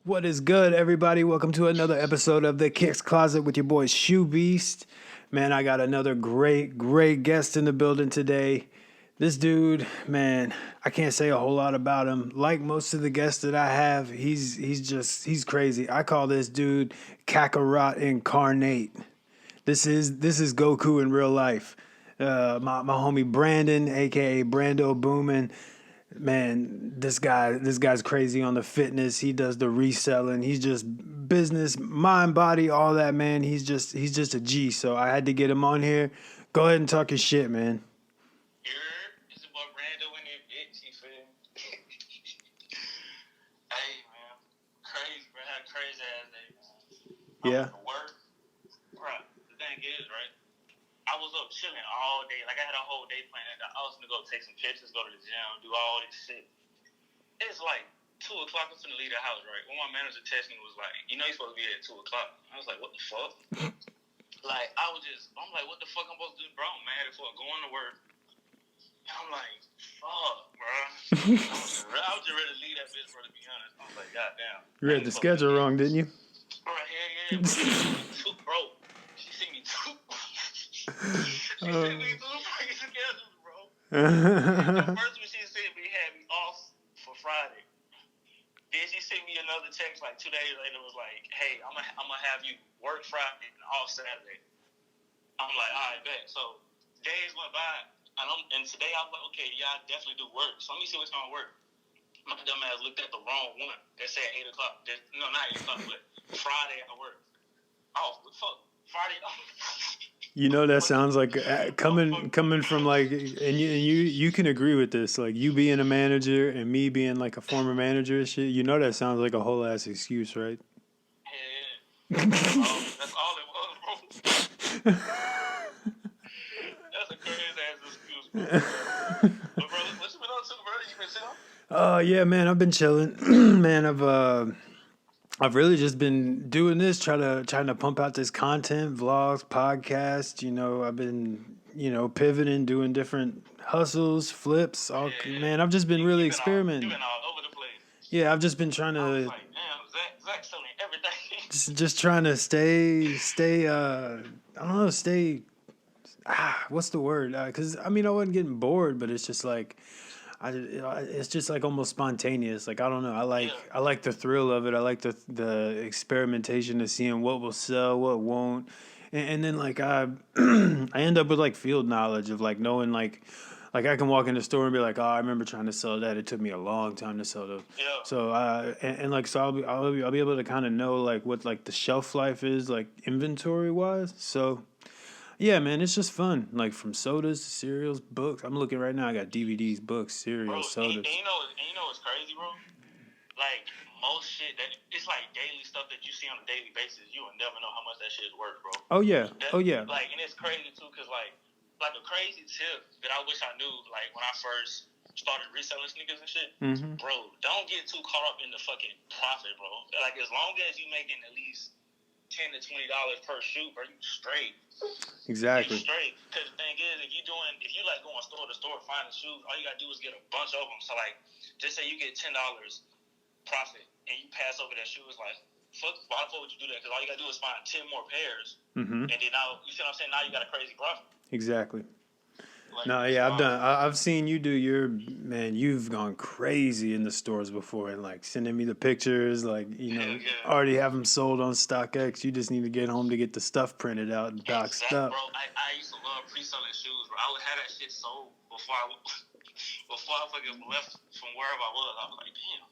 What is good, everybody? Welcome to another episode of the Kicks Closet with your boy Shoe Beast. Man, I got another great guest in the building today. This dude, man, I can't say a whole lot about him. Like most of the guests that I have, he's crazy. I call this dude Kakarot incarnate. This is Goku in real life. My homie Brandon, aka BrandoBoomin. Man, this guy's crazy on the fitness. He does the reselling. He's just business, mind, body, all that, man. He's just a G. So I had to get him on here. Go ahead and talk your shit, man. It's about Rando and that bitch, you feel me? Hey, man. Crazy, bro. Had a crazy ass day, man. Yeah. I went to work. Bro, the thing is, right? I was up chilling all day. Like, I had a whole day planned. I was going to go take some pictures, go to the gym, do all this shit. It's like 2 o'clock. I'm finna leave the house, right? When my manager texted me, was like, you know you're supposed to be at 2 o'clock. I was like, what the fuck? Like, I'm like, what the fuck I'm supposed to do, bro? I'm mad as fuck going to work. And I'm like, fuck, bro. I was just ready to leave that bitch, bro, to be honest. I was like, goddamn. You read the schedule wrong, didn't you? Bro, yeah, bro. She sent me two. She sent me two fucking schedules, bro. The first one she sent me had me off for Friday. Then she sent me another text like 2 days later. Was like, hey, I'm gonna have you work Friday and off Saturday. I'm like, all right, bet. So days went by, and today I was like, okay, yeah, I definitely do work. So let me see what's gonna work. My dumb ass looked at the wrong one. That said 8 o'clock. No, not 8 o'clock, but Friday I work. Oh, what the fuck? Friday. You know that sounds like coming from like, and you can agree with this. Like you being a manager and me being like a former manager and shit. You know that sounds like a whole ass excuse, right? Yeah. That's all it was, bro. That's a crazy ass excuse, bro. But bro, what you been up to, bro? You been chilling? Yeah, man, I've been chilling. Man, I've really just been doing this, trying to pump out this content, vlogs, podcasts. You know, I've been, pivoting, doing different hustles, flips. Man, I've just been really experimenting. You've been all over the place. Yeah, I've just been trying I was to like, damn, Zach's selling everything. just trying to stay. I don't know, stay. What's the word? Because I mean, I wasn't getting bored, but it's just like. It's just like almost spontaneous. Like I don't know. I like the thrill of it. I like the experimentation of seeing what will sell, what won't, and then like I I end up with like field knowledge of like knowing like I can walk in the store and be like, oh, I remember trying to sell that. It took me a long time to sell those. Yeah. So and like so I'll be able to kind of know like what like the shelf life is like inventory wise. So. Yeah, man, it's just fun. Like from sodas to cereals, books. I'm looking right now. I got DVDs, books, cereals, sodas. And you know what's crazy, bro? Like most shit that it's like daily stuff that you see on a daily basis. You will never know how much that shit is worth, bro. Oh yeah, Like, and it's crazy too, cause like a crazy tip that I wish I knew. Like when I first started reselling sneakers and shit, bro, don't get too caught up in the fucking profit, bro. Like as long as you making at least $10 to $20 per shoe, bro, you straight. Exactly. You straight. Because the thing is, if you like going store to store finding shoes, all you gotta do is get a bunch of them. So like, just say you get $10 profit and you pass over that shoe, it's like, why the fuck would you do that? Because all you gotta do is find 10 more pairs, and then now you see what I'm saying. Now you got a crazy profit. Exactly. Like, No, yeah, I've seen you do you've gone crazy in the stores before and like sending me the pictures, like, already have them sold on StockX. You just need to get home to get the stuff printed out and boxed up. Bro, I used to love pre-selling shoes, bro. I would have that shit sold before I fucking left from wherever I was. I was like, damn.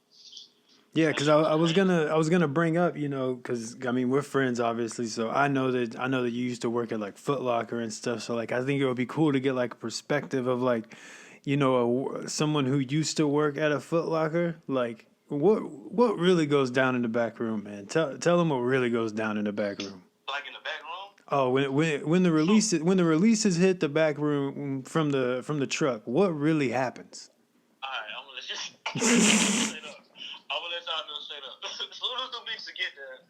Yeah, because I was gonna bring up, because I mean we're friends obviously, so I know that you used to work at like Foot Locker and stuff. So like I think it would be cool to get like a perspective of like, someone who used to work at a Foot Locker, like what really goes down in the back room, man. Tell them what really goes down in the back room. Like in the back room? Oh, when the releases hit the back room from the truck, what really happens? All right, I'm gonna let you. I'm gonna let y'all know straight up. As soon as the niggas get there,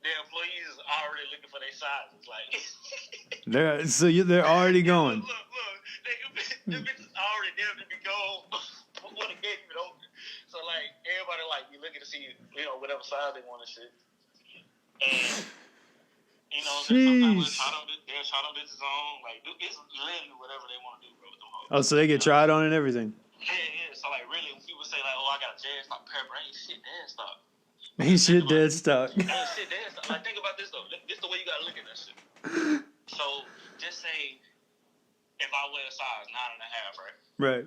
the employees is already looking for their sizes. Like they're already going. Look, the bitches already there to be gone before the gate even open. So like everybody like be looking to see whatever size they want and shit. And sometimes they'll try them bitches on. Like it's literally whatever they want to do, bro. With them hoes. Oh, so they get tried on and everything. Yeah. So like really, when people say like, "Oh, I got a jazz stock pair," bro, ain't shit dead stock. Ain't shit dead stock. Ain't shit dead stock. Like think about this though. This the way you gotta look at that shit. So just say if I wear a size 9.5, right? Right.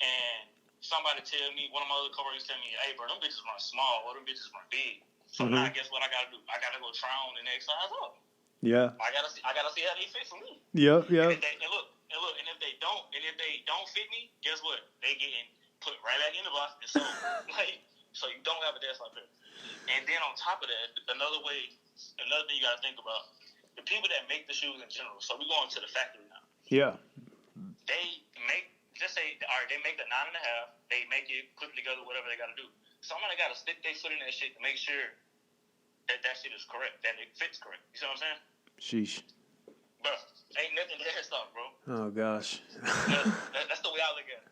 And somebody tell me, one of my other coworkers tell me, "Hey, bro, them bitches run small or them bitches run big." So now guess what I gotta do? I gotta go try on the next size up. Yeah. I gotta see how they fit for me. Yep. And if they don't fit me, guess what? They getting put right back in the box. And so you don't have a desk like that. And then on top of that, another thing you gotta think about, the people that make the shoes in general. So we going to the factory now. Yeah. They make, just say, all right, they make the 9.5. They make it, put it together, whatever they gotta do. Somebody gotta stick their foot in that shit to make sure that shit is correct, that it fits correct. You see what I'm saying? Sheesh. Bro, ain't nothing there stuff, bro. Oh gosh. That's the way I look at it.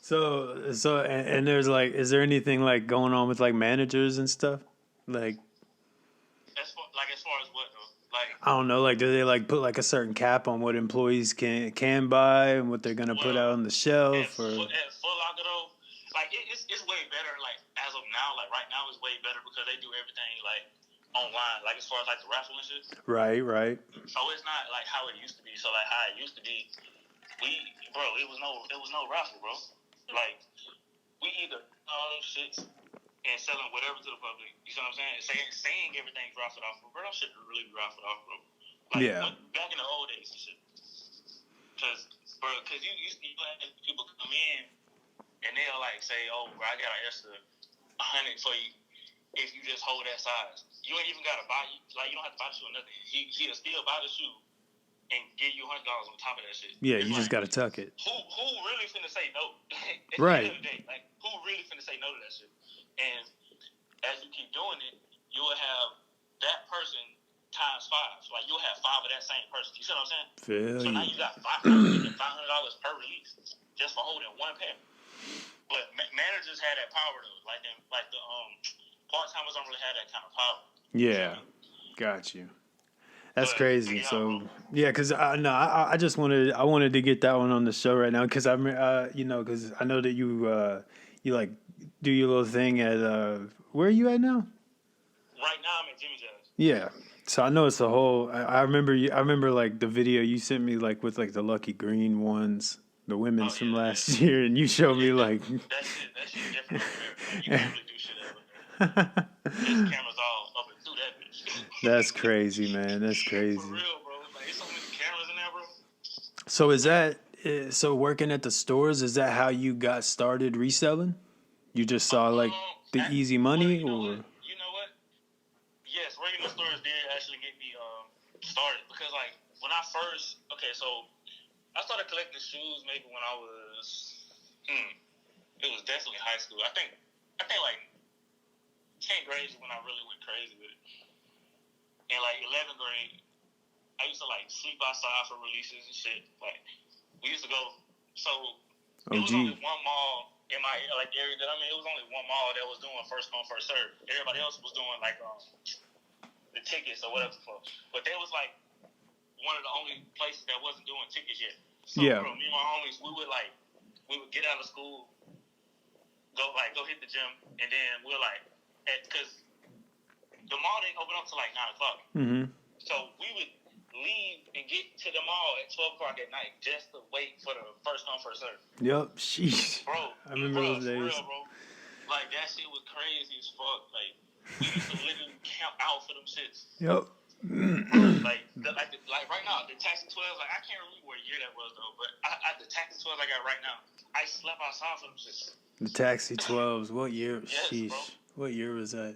So and there's like, is there anything like going on with like managers and stuff? Like As far as what though? Like I don't know, like do they like put like a certain cap on what employees can buy and what they're gonna put out on the shelf at Foot Locker though, like it's way better. Like as of now, like right now, it's way better because they do everything like online. Like as far as like the raffle and shit. Right. So it's not like how it used to be. So like how it used to be, it was no raffle, bro. Like we either all those shits and selling whatever to the public. You see what I'm saying? Saying everything's raffled off, bro. That shit really be raffled off, bro. Like back in the old days and shit. Cause you have people come in and they'll like say, "Oh, bro, I got an extra 100 for you if you just hold that size." You ain't even gotta buy. Like you don't have to buy the shoe or nothing. He'll still buy the shoe and give you $100 on top of that shit. Yeah, it's you like, just gotta tuck it. Who really finna say no? At right. the end of the day, like who really finna say no to that shit? And as you keep doing it, you will have that person times 5. Like you'll have 5 of that same person. You see what I'm saying? So now you got $500 per release just for holding one pair. But managers had that power though. Like the part-timers don't really have that kind of power. Yeah, got you. That's crazy. Yeah, so because I just wanted to get that one on the show right now because because I know that you like do your little thing at where are you at now? Right now I'm at Jimmy Jazz. Yeah. So I know it's a whole. I remember like the video you sent me like with like the lucky green ones, the women's from last year, and you showed me like. That shit different over there. You can't really do shit over there. There's cameras all up and through that bitch. That's crazy, man. That's crazy. For real, bro. Like there's so many cameras in there, bro. So is that working at the stores? Is that how you got started reselling? You just saw like the easy money, or? You know what? Yes, working in the stores did actually get me started because like when I first so I started collecting shoes maybe when I was it was definitely high school. I think like 10th grade is when I really went crazy with it. And like 11th grade, I used to like sleep outside for releases and shit. Like we used to go. So it was only one mall in my like area that I'm in. It was only one mall that was doing first come first serve. Everybody else was doing like the tickets or whatever. But they was like one of the only places that wasn't doing tickets yet. So bro, me and my homies, we would get out of school, go hit the gym, and then we're like, because the mall didn't open up till like 9 o'clock. Mm-hmm. So we would leave and get to the mall at 12 o'clock at night just to wait for the first come first serve. Yup, sheesh. Bro, I remember those days. For real, bro. Like that shit was crazy as fuck. Like we used to literally camp out for them shits. Yup. Like right now, the Taxi 12s, like I can't remember what year that was though, but the Taxi 12s I got right now, I slept outside for them shits. The Taxi 12s, what year? Yes, Sheesh. Bro. What year was that?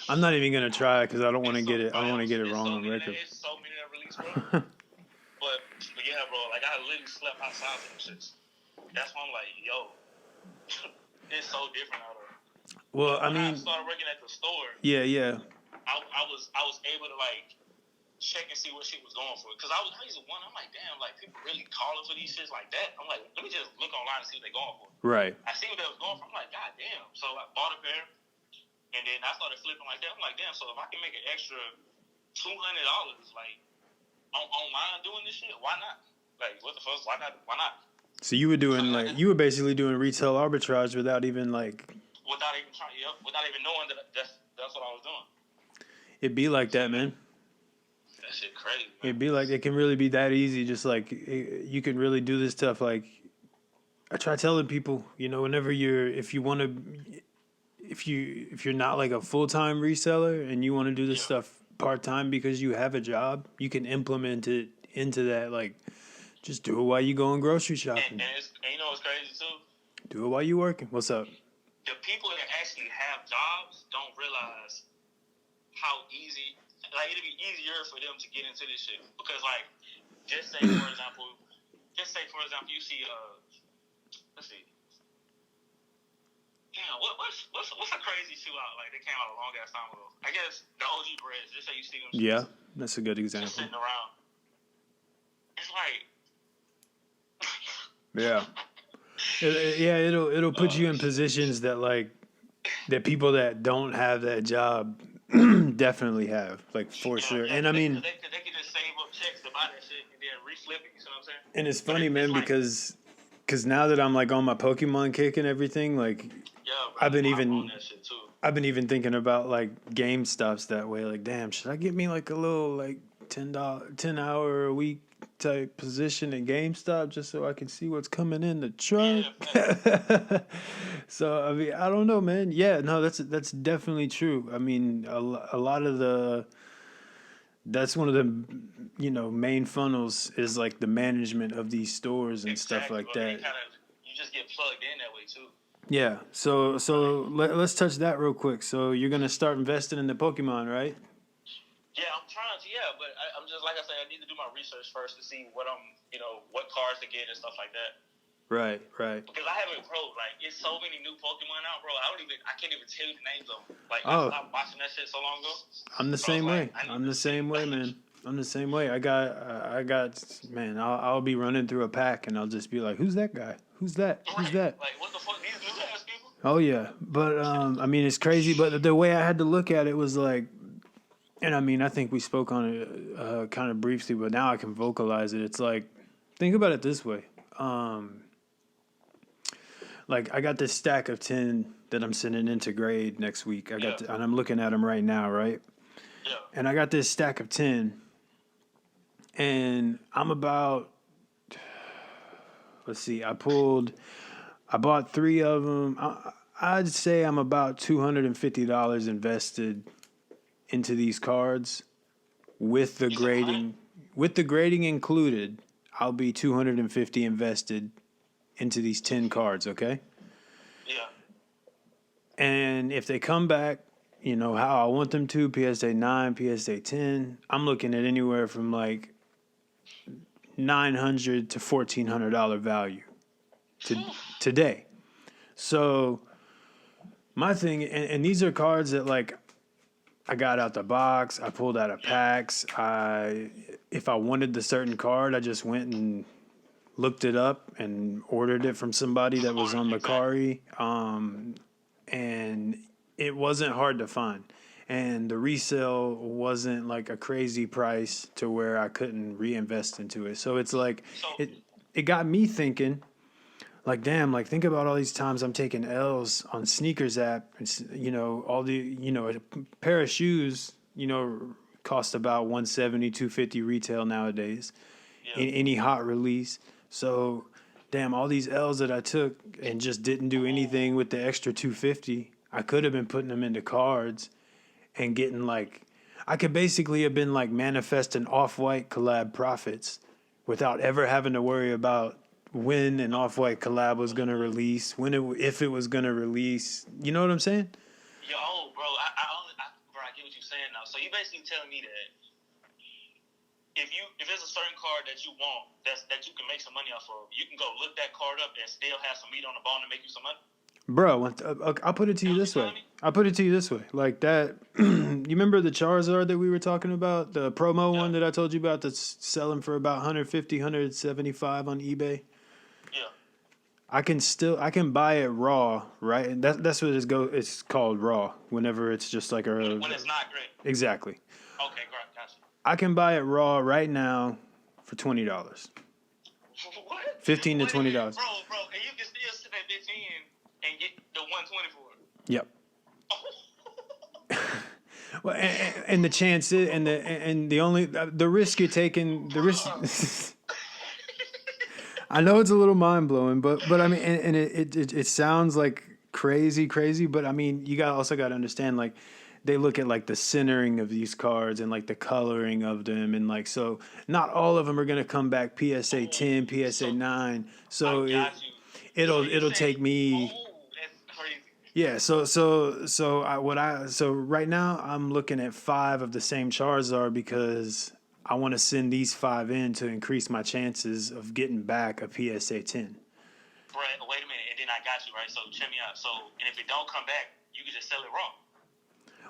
I'm not even gonna try because I don't want to get it. I don't want to get it wrong on record. There's so many that release, bro. but yeah, bro. Like I literally slept outside for them shits. That's why I'm like, yo, it's so different out there. Well, when I started working at the store. Yeah. I was able to like check and see what shit was going for. Because I used to wonder, I'm like, damn, like, people really calling for these shits like that? I'm like, let me just look online and see what they're going for. Right. I see what they was going for. I'm like, god damn. So I bought a pair, and then I started flipping like that. I'm like, damn, so if I can make an extra $200, like, online doing this shit, why not? Like, what the fuck? Why not? Why not? So you were doing you were basically doing retail arbitrage without even without even trying, without even knowing that's what I was doing. It'd be like that, man. That shit crazy, man. It'd be like, it can really be that easy. Just like, you can really do this stuff. Like, I try telling people, whenever if you're not like a full-time reseller and you want to do this stuff part-time because you have a job, you can implement it into that. Like, just do it while you going grocery shopping. And you know what's crazy too? Do it while you working. What's up? The people that actually have jobs don't realize how easy, like, it'd be easier for them to get into this shit. Because, like, just say for example, you see, let's see. Damn, what's a crazy shoe out? Like, they came out a long ass time ago. I guess the OG Breads. Just say you see them. Yeah, that's a good example. Just sitting around. It's like. Yeah. It'll put you in positions that people that don't have that job definitely have, like, for sure. And I mean, they could just save up checks to buy that shit and then reflip it. You know what I'm saying? And it's funny, man, because now that I'm like on my Pokemon kick and everything, like, I've been even thinking about like GameStops that way. Like, damn, should I get me like a little like $10 a week type position at GameStop just so I can see what's coming in the truck? Yeah. So I mean, I don't know, man. Yeah, no, that's definitely true. I mean, a lot of that's one of the main funnels is like the management of these stores and stuff like that. You just get plugged in that way too. Yeah. So let's touch that real quick. So you're gonna start investing in the Pokemon, right? Yeah, I'm trying to. Yeah, but I'm just, like I said, I need to do my research first to see what what cards to get and stuff like that. Right. Because I haven't, bro. Like, it's so many new Pokemon out, bro. I can't even tell you the names of them. Like, I stopped watching that shit so long ago. I'm the same way. I'm the same way, man. I'm the same way. I got, man. I'll be running through a pack and I'll just be like, "Who's that guy? Who's that? Who's that?" Like, what the fuck? These new ass people? Oh yeah, but I mean, it's crazy. But the way I had to look at it was like, and I mean, I think we spoke on it kind of briefly, but now I can vocalize it. It's like, think about it this way. Like, I got this stack of 10 that I'm sending into grade next week. And I'm looking at them right now, right? Yeah. And I got this stack of 10, and I'm about, let's see, I bought 3 of them. I'd say I'm about $250 invested into these cards with the grading. With the grading included, I'll be $250 invested into these 10 cards, okay? Yeah. And if they come back, how I want them to, PSA 9, PSA 10, I'm looking at anywhere from like $900 to $1,400 value today. So my thing, and these are cards that like I got out the box, I pulled out of packs. If I wanted the certain card, I just went and looked it up and ordered it from somebody that was on Mercari. And it wasn't hard to find. And the resale wasn't like a crazy price to where I couldn't reinvest into it. So it's like, it got me thinking, like, damn, like, think about all these times I'm taking L's on Sneakers app. And, all the, a pair of shoes, cost about $170, $250 retail nowadays. Yeah. Any hot release. So, damn, all these L's that I took and just didn't do anything with the extra $250, I could have been putting them into cards and getting like, I could basically have been like manifesting Off-White collab profits without ever having to worry about when an Off-White collab was going to release, if it was going to release. You know what I'm saying? Yo, bro, I get what you're saying now. So you basically telling me that if there's a certain card that you want that you can make some money off of, you can go look that card up and still have some meat on the bone to make you some money? Bro, I'll put it to you this way. Like that, you remember the Charizard that we were talking about? The promo one that I told you about that's selling for about 150, 175 on eBay? Yeah. I can buy it raw, right? And that's what it's called, raw, whenever it's just like When it's not great. Exactly. Okay, great, gotcha. I can buy it raw right now for $20. What? $15 to $20. Bro, and you can still sit that bitch in and get the 120 for it. Yep. Well, and the chance is, and the risk you're taking, the risk. I know it's a little mind blowing, but I mean, and it sounds like crazy, but I mean, you also got to understand, like, they look at like the centering of these cards and like the coloring of them, and like, so not all of them are gonna come back PSA 10, PSA 9. So it'll take me. That's crazy. Yeah, so right now I'm looking at 5 of the same Charizard because I want to send these 5 in to increase my chances of getting back a PSA 10. Brad, wait a minute, and then I got you, right? So check me out. So, and if it don't come back, you can just sell it raw.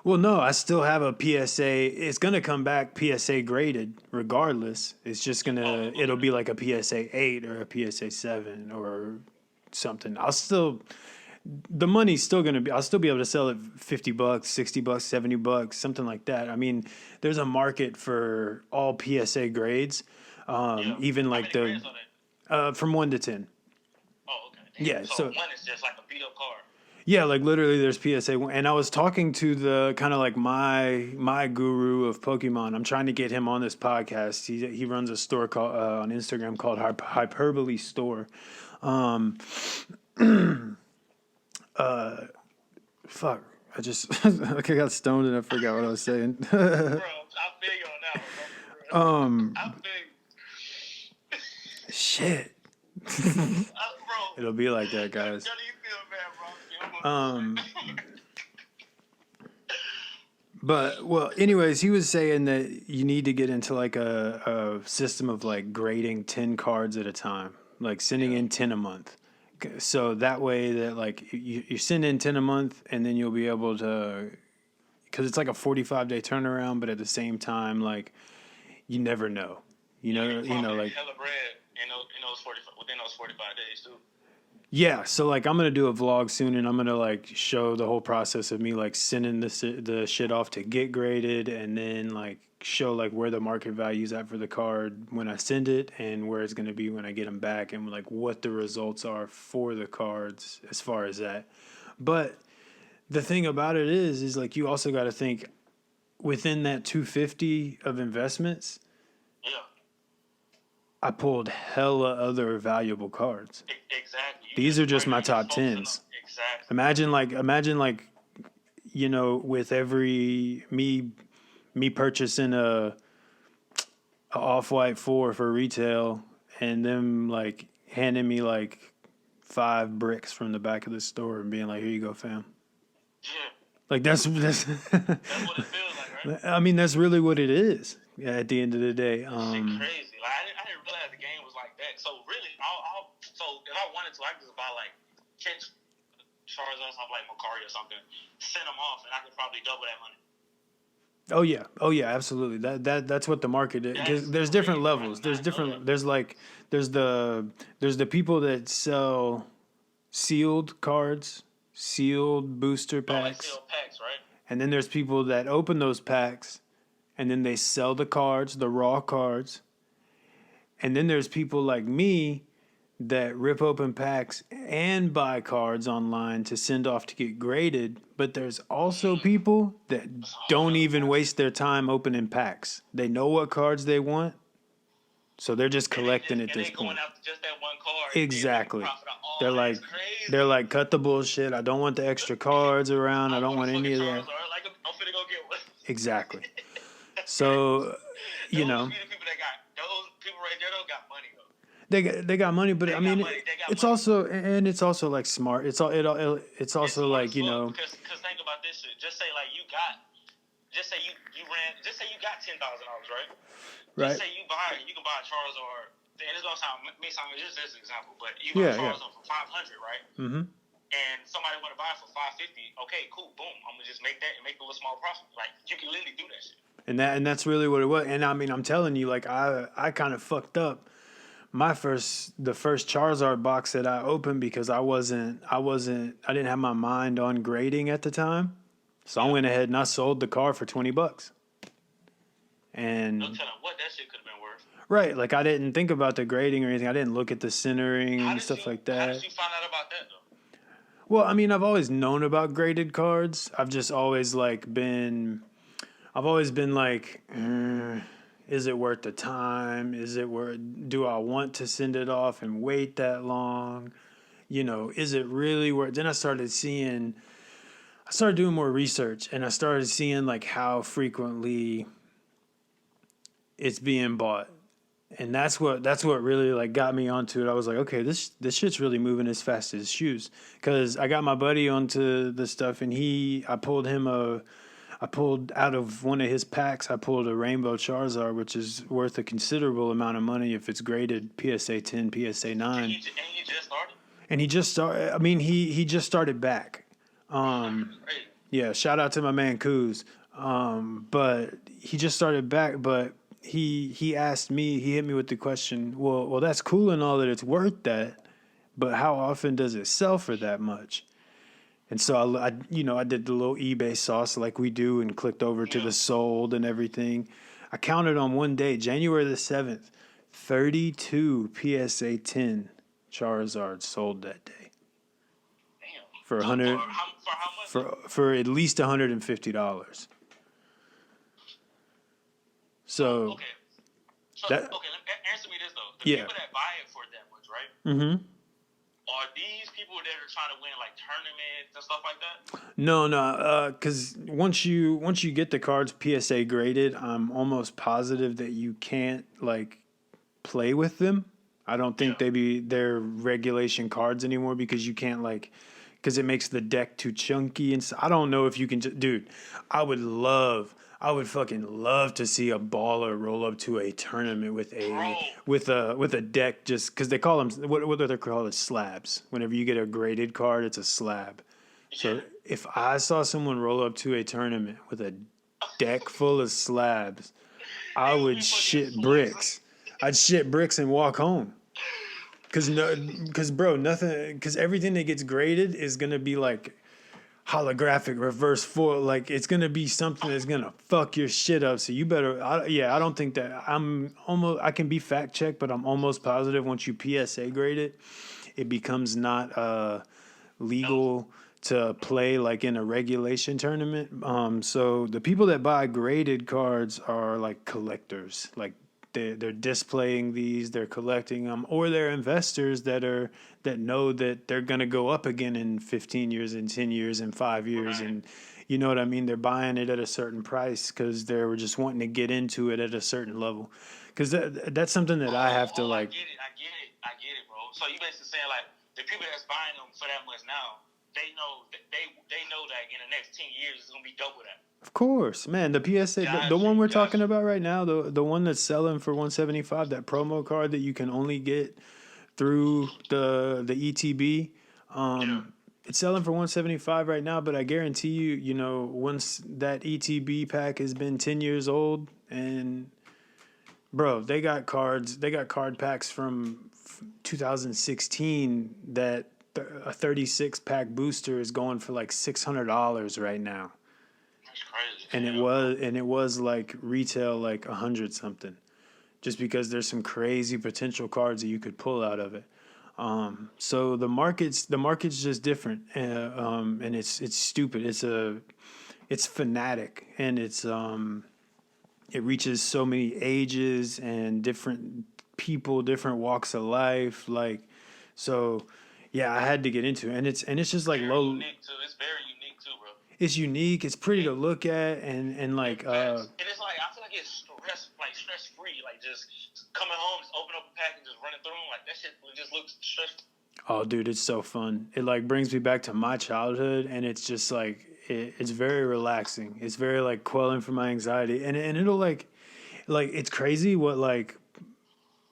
Well, no, I still have a PSA. It's gonna come back PSA graded regardless. It's just it'll be like a PSA 8 or a PSA 7 or something. The money's still going to be, I'll still be able to sell it $50, $60, $70, something like that. I mean, there's a market for all PSA grades. Even like from 1 to 10. Oh, okay. Damn. Yeah. So 1 is just like a beat up card. Yeah, like literally there's PSA 1. And I was talking to the kind of like my guru of Pokemon. I'm trying to get him on this podcast. He runs a store called on Instagram called Hyperbole Store. Fuck. I just I got stoned and I forgot what I was saying. Bro, I feel you on that one. I feel you. Shit. Bro. It'll be like that, guys. How do you feel, man, bro? But well, anyways, he was saying that you need to get into like a system of like grading 10 cards at a time, like sending in 10 a month. So that way that like you send in 10 a month and then you'll be able to, because it's like a 45-day turnaround, but at the same time, like you never know, like hella bread within those 45 days too. Yeah, so like I'm gonna do a vlog soon, and I'm gonna like show the whole process of me like sending the shit off to get graded, and then like show like where the market value is at for the card when I send it, and where it's gonna be when I get them back, and like what the results are for the cards as far as that. But the thing about it is like you also got to think within that 250 of investments. Yeah. I pulled hella other valuable cards. Exactly. These are just my top 10s. Exactly. Imagine like, with every me purchasing a Off-White 4 for retail and them like handing me like 5 bricks from the back of the store and being like, "Here you go, fam." Yeah. Like that's what it feels like, right? I mean, that's really what it is. Yeah, at the end of the day. Shit crazy. Like I didn't realize the game was like that. So really, so if I wanted to, I could just buy like 10 Charizards off like Macari or something, send them off, and I could probably double that money. Oh yeah, absolutely. That's what the market is. There's different levels. There's the people that sell sealed cards, sealed booster packs. Like sealed packs, right? And then there's people that open those packs and then they sell the cards, the raw cards. And then there's people like me that rip open packs and buy cards online to send off to get graded. But there's also people that don't even waste their time opening packs. They know what cards they want, so they're just collecting at this point. Going after just that one card. Exactly. They're like, cut the bullshit. I don't want the extra cards around. I don't want any of that. I'm finna go get one. Exactly. So, you know. Those people right there don't got money though. They got money, but I mean, it's also like smart. It's also like, you know. Because think about this shit. Just say like you got $10,000, right? Right. Just say you can buy a Charizard. And it's gonna sound just this example, but you buy a Charizard for $500, right? Mm-hmm. and somebody want to buy it for $550, okay, cool, boom. I'm gonna just make that and make a little small profit. Like you can literally do that shit. And that's really what it was. And I mean, I'm telling you, like I kind of fucked up the first Charizard box that I opened because I didn't have my mind on grading at the time. So I went ahead and I sold the card for $20. And no telling what that shit could have been worth. Right, like I didn't think about the grading or anything. I didn't look at the centering and stuff like that. How did you find out about that though? Well, I mean, I've always known about graded cards. I've just always been like, is it worth the time? Do I want to send it off and wait that long? Is it really worth? Then I started doing more research and I started seeing like how frequently it's being bought. And that's what really like got me onto it. I was like, okay, this shit's really moving as fast as shoes. Cause I got my buddy onto the stuff and I pulled out of one of his packs, I pulled a Rainbow Charizard, which is worth a considerable amount of money if it's graded PSA 10, PSA 9. And he just started? And he just started, I mean, he just started back. Yeah, shout out to my man Kuz. But he just started back, but he asked me, he hit me with the question, well, that's cool and all that it's worth that, but how often does it sell for that much? And so I did the little eBay sauce like we do and clicked over to the sold and everything. I counted on one day, January the 7th, 32 PSA 10 Charizards sold that day. Damn. For how much? For at least $150. So okay. Answer me this though. The people that buy it for that much, right? Mm-hmm. Are these people that are trying to win like tournaments and stuff like that? No, because once you get the cards PSA graded, I'm almost positive that you can't like play with them. I don't think they're regulation cards anymore because you can't because it makes the deck too chunky and so I don't know if you can dude. I would fucking love to see a baller roll up to a tournament with a deck just because they call them what are they called slabs. Whenever you get a graded card, it's a slab. Yeah. So if I saw someone roll up to a tournament with a deck full of slabs, I would shit bricks. I'd shit bricks and walk home. Because everything that gets graded is gonna be like holographic reverse foil, like it's gonna be something that's gonna fuck your shit up. So you better, I don't think that I can be fact checked, but I'm almost positive once you PSA grade it becomes not legal to play like in a regulation tournament. So the people that buy graded cards are like collectors, like they're displaying these, they're collecting them, or they're investors that know that they're going to go up again in 15 years, in 10 years, in 5 years. Right. And you know what I mean? They're buying it at a certain price because they were just wanting to get into it at a certain level. Because that's something that I have to like. I get it, bro. So you basically saying like the people that's buying them for that much now, they know that in the next 10 years it's going to be double that. Of course, man. The PSA, the one we're talking about right now, the one that's selling for $175, that promo card that you can only get through the ETB, it's selling for $175 right now. But I guarantee you, once that ETB pack has been 10 years old, and bro, they got card packs from 2016 that a 36 pack booster is going for like $600 right now. And it was like retail like 100 something, just because there's some crazy potential cards that you could pull out of it. So the market's just different, and it's stupid. It's fanatic, and it reaches so many ages and different people, different walks of life. Like, so yeah, I had to get into it, and it's just like low. Unique too. It's very unique too, bro. It's unique. It's pretty to look at, and like. And it's like I feel like it's stress free. Like just coming home, just open up a pack and just running through them. Like that shit just looks stressful. Oh, dude, it's so fun. It like brings me back to my childhood, and it's just like it's very relaxing. It's very like quelling for my anxiety, and it'll like it's crazy what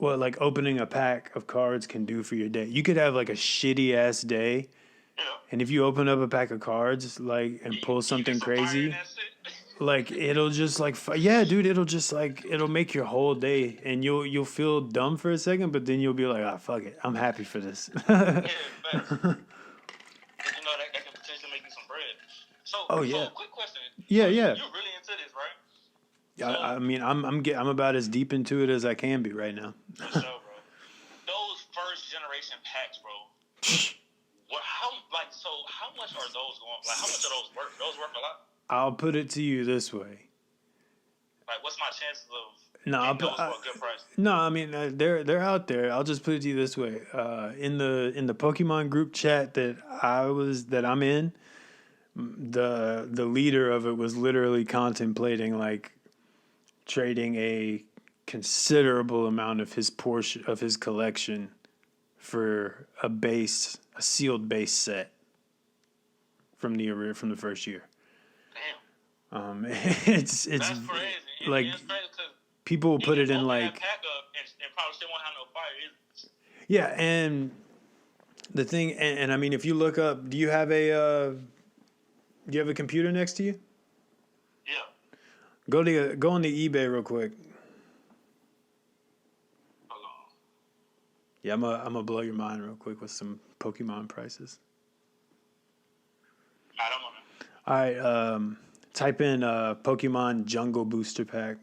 opening a pack of cards can do for your day. You could have like a shitty ass day. Yeah. And if you open up a pack of cards, like, and pull You get something some fire in crazy, that shit. like it'll just like yeah, dude, it'll just like it'll make your whole day, and you'll feel dumb for a second, but then you'll be like, ah, fuck it, I'm happy for this. Yeah, facts. Cause you know that can potentially make you some bread. Oh So yeah, quick question. yeah, So yeah. you're really into this, right? I So mean, I'm about as deep into it as I can be right now. for sure, bro. Those first generation packs, bro. How much are those going? Like, how much are those worth? Those worth a lot. I'll put it to you this way. Like, what's my chances of No, getting those for a good price? no, I mean they're out there. I'll just put it to you this way. In the Pokemon group chat that I'm in, the leader of it was literally contemplating like trading a considerable amount of his portion of his collection for a sealed base set from the first year. Damn, It's that's crazy. like It's crazy because people will put it in open like that pack up and probably still won't have no fire. yeah, and the thing and I mean if you look up, do you have a computer next to you? Yeah. Go on the eBay real quick. Hold on. Yeah, I'm gonna blow your mind real quick with some Pokemon prices. All right, I'm on it. All right, type in Pokemon Jungle Booster Pack.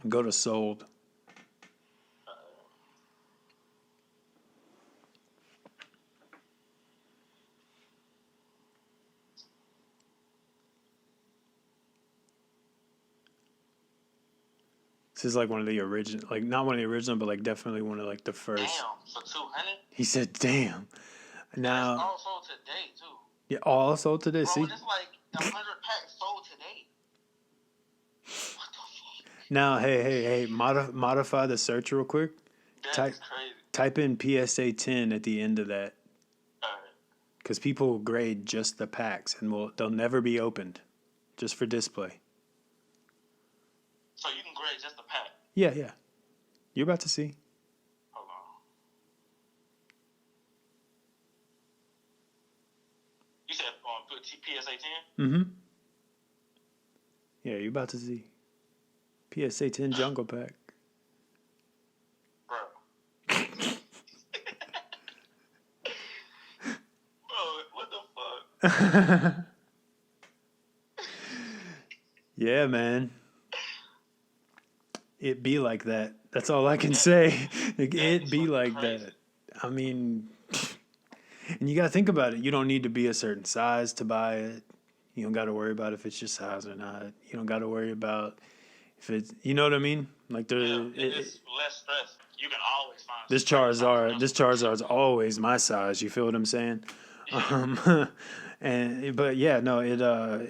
Go to sold. This is like one of the original, like not one of the original, but like definitely one of like the first. Damn, for 200. He said, "Damn." Now, that's all sold today too. yeah, all sold today. Bro, See, and it's like 100 packs sold today. What the fuck? now, hey, modify the search real quick. That's Type crazy. type in PSA 10 at the end of that, All right. because people will grade just the packs and they'll never be opened, just for display. So you can grade just the pack. Yeah. You're about to see. Hold on. You said put PSA 10? Mm-hmm. Yeah, you're about to see. PSA 10 Jungle Pack. Bro. Bro, what the fuck? Yeah, man. It be like that. That's all I can say. It be like crazy. that. I mean, and you got to think about it. You don't need to be a certain size to buy it. You don't got to worry about if it's your size or not. You don't got to worry about if it's, you know what I mean? Like it's less stress. You can always find this Charizard's always my size. You feel what I'm saying? Yeah. But yeah, no,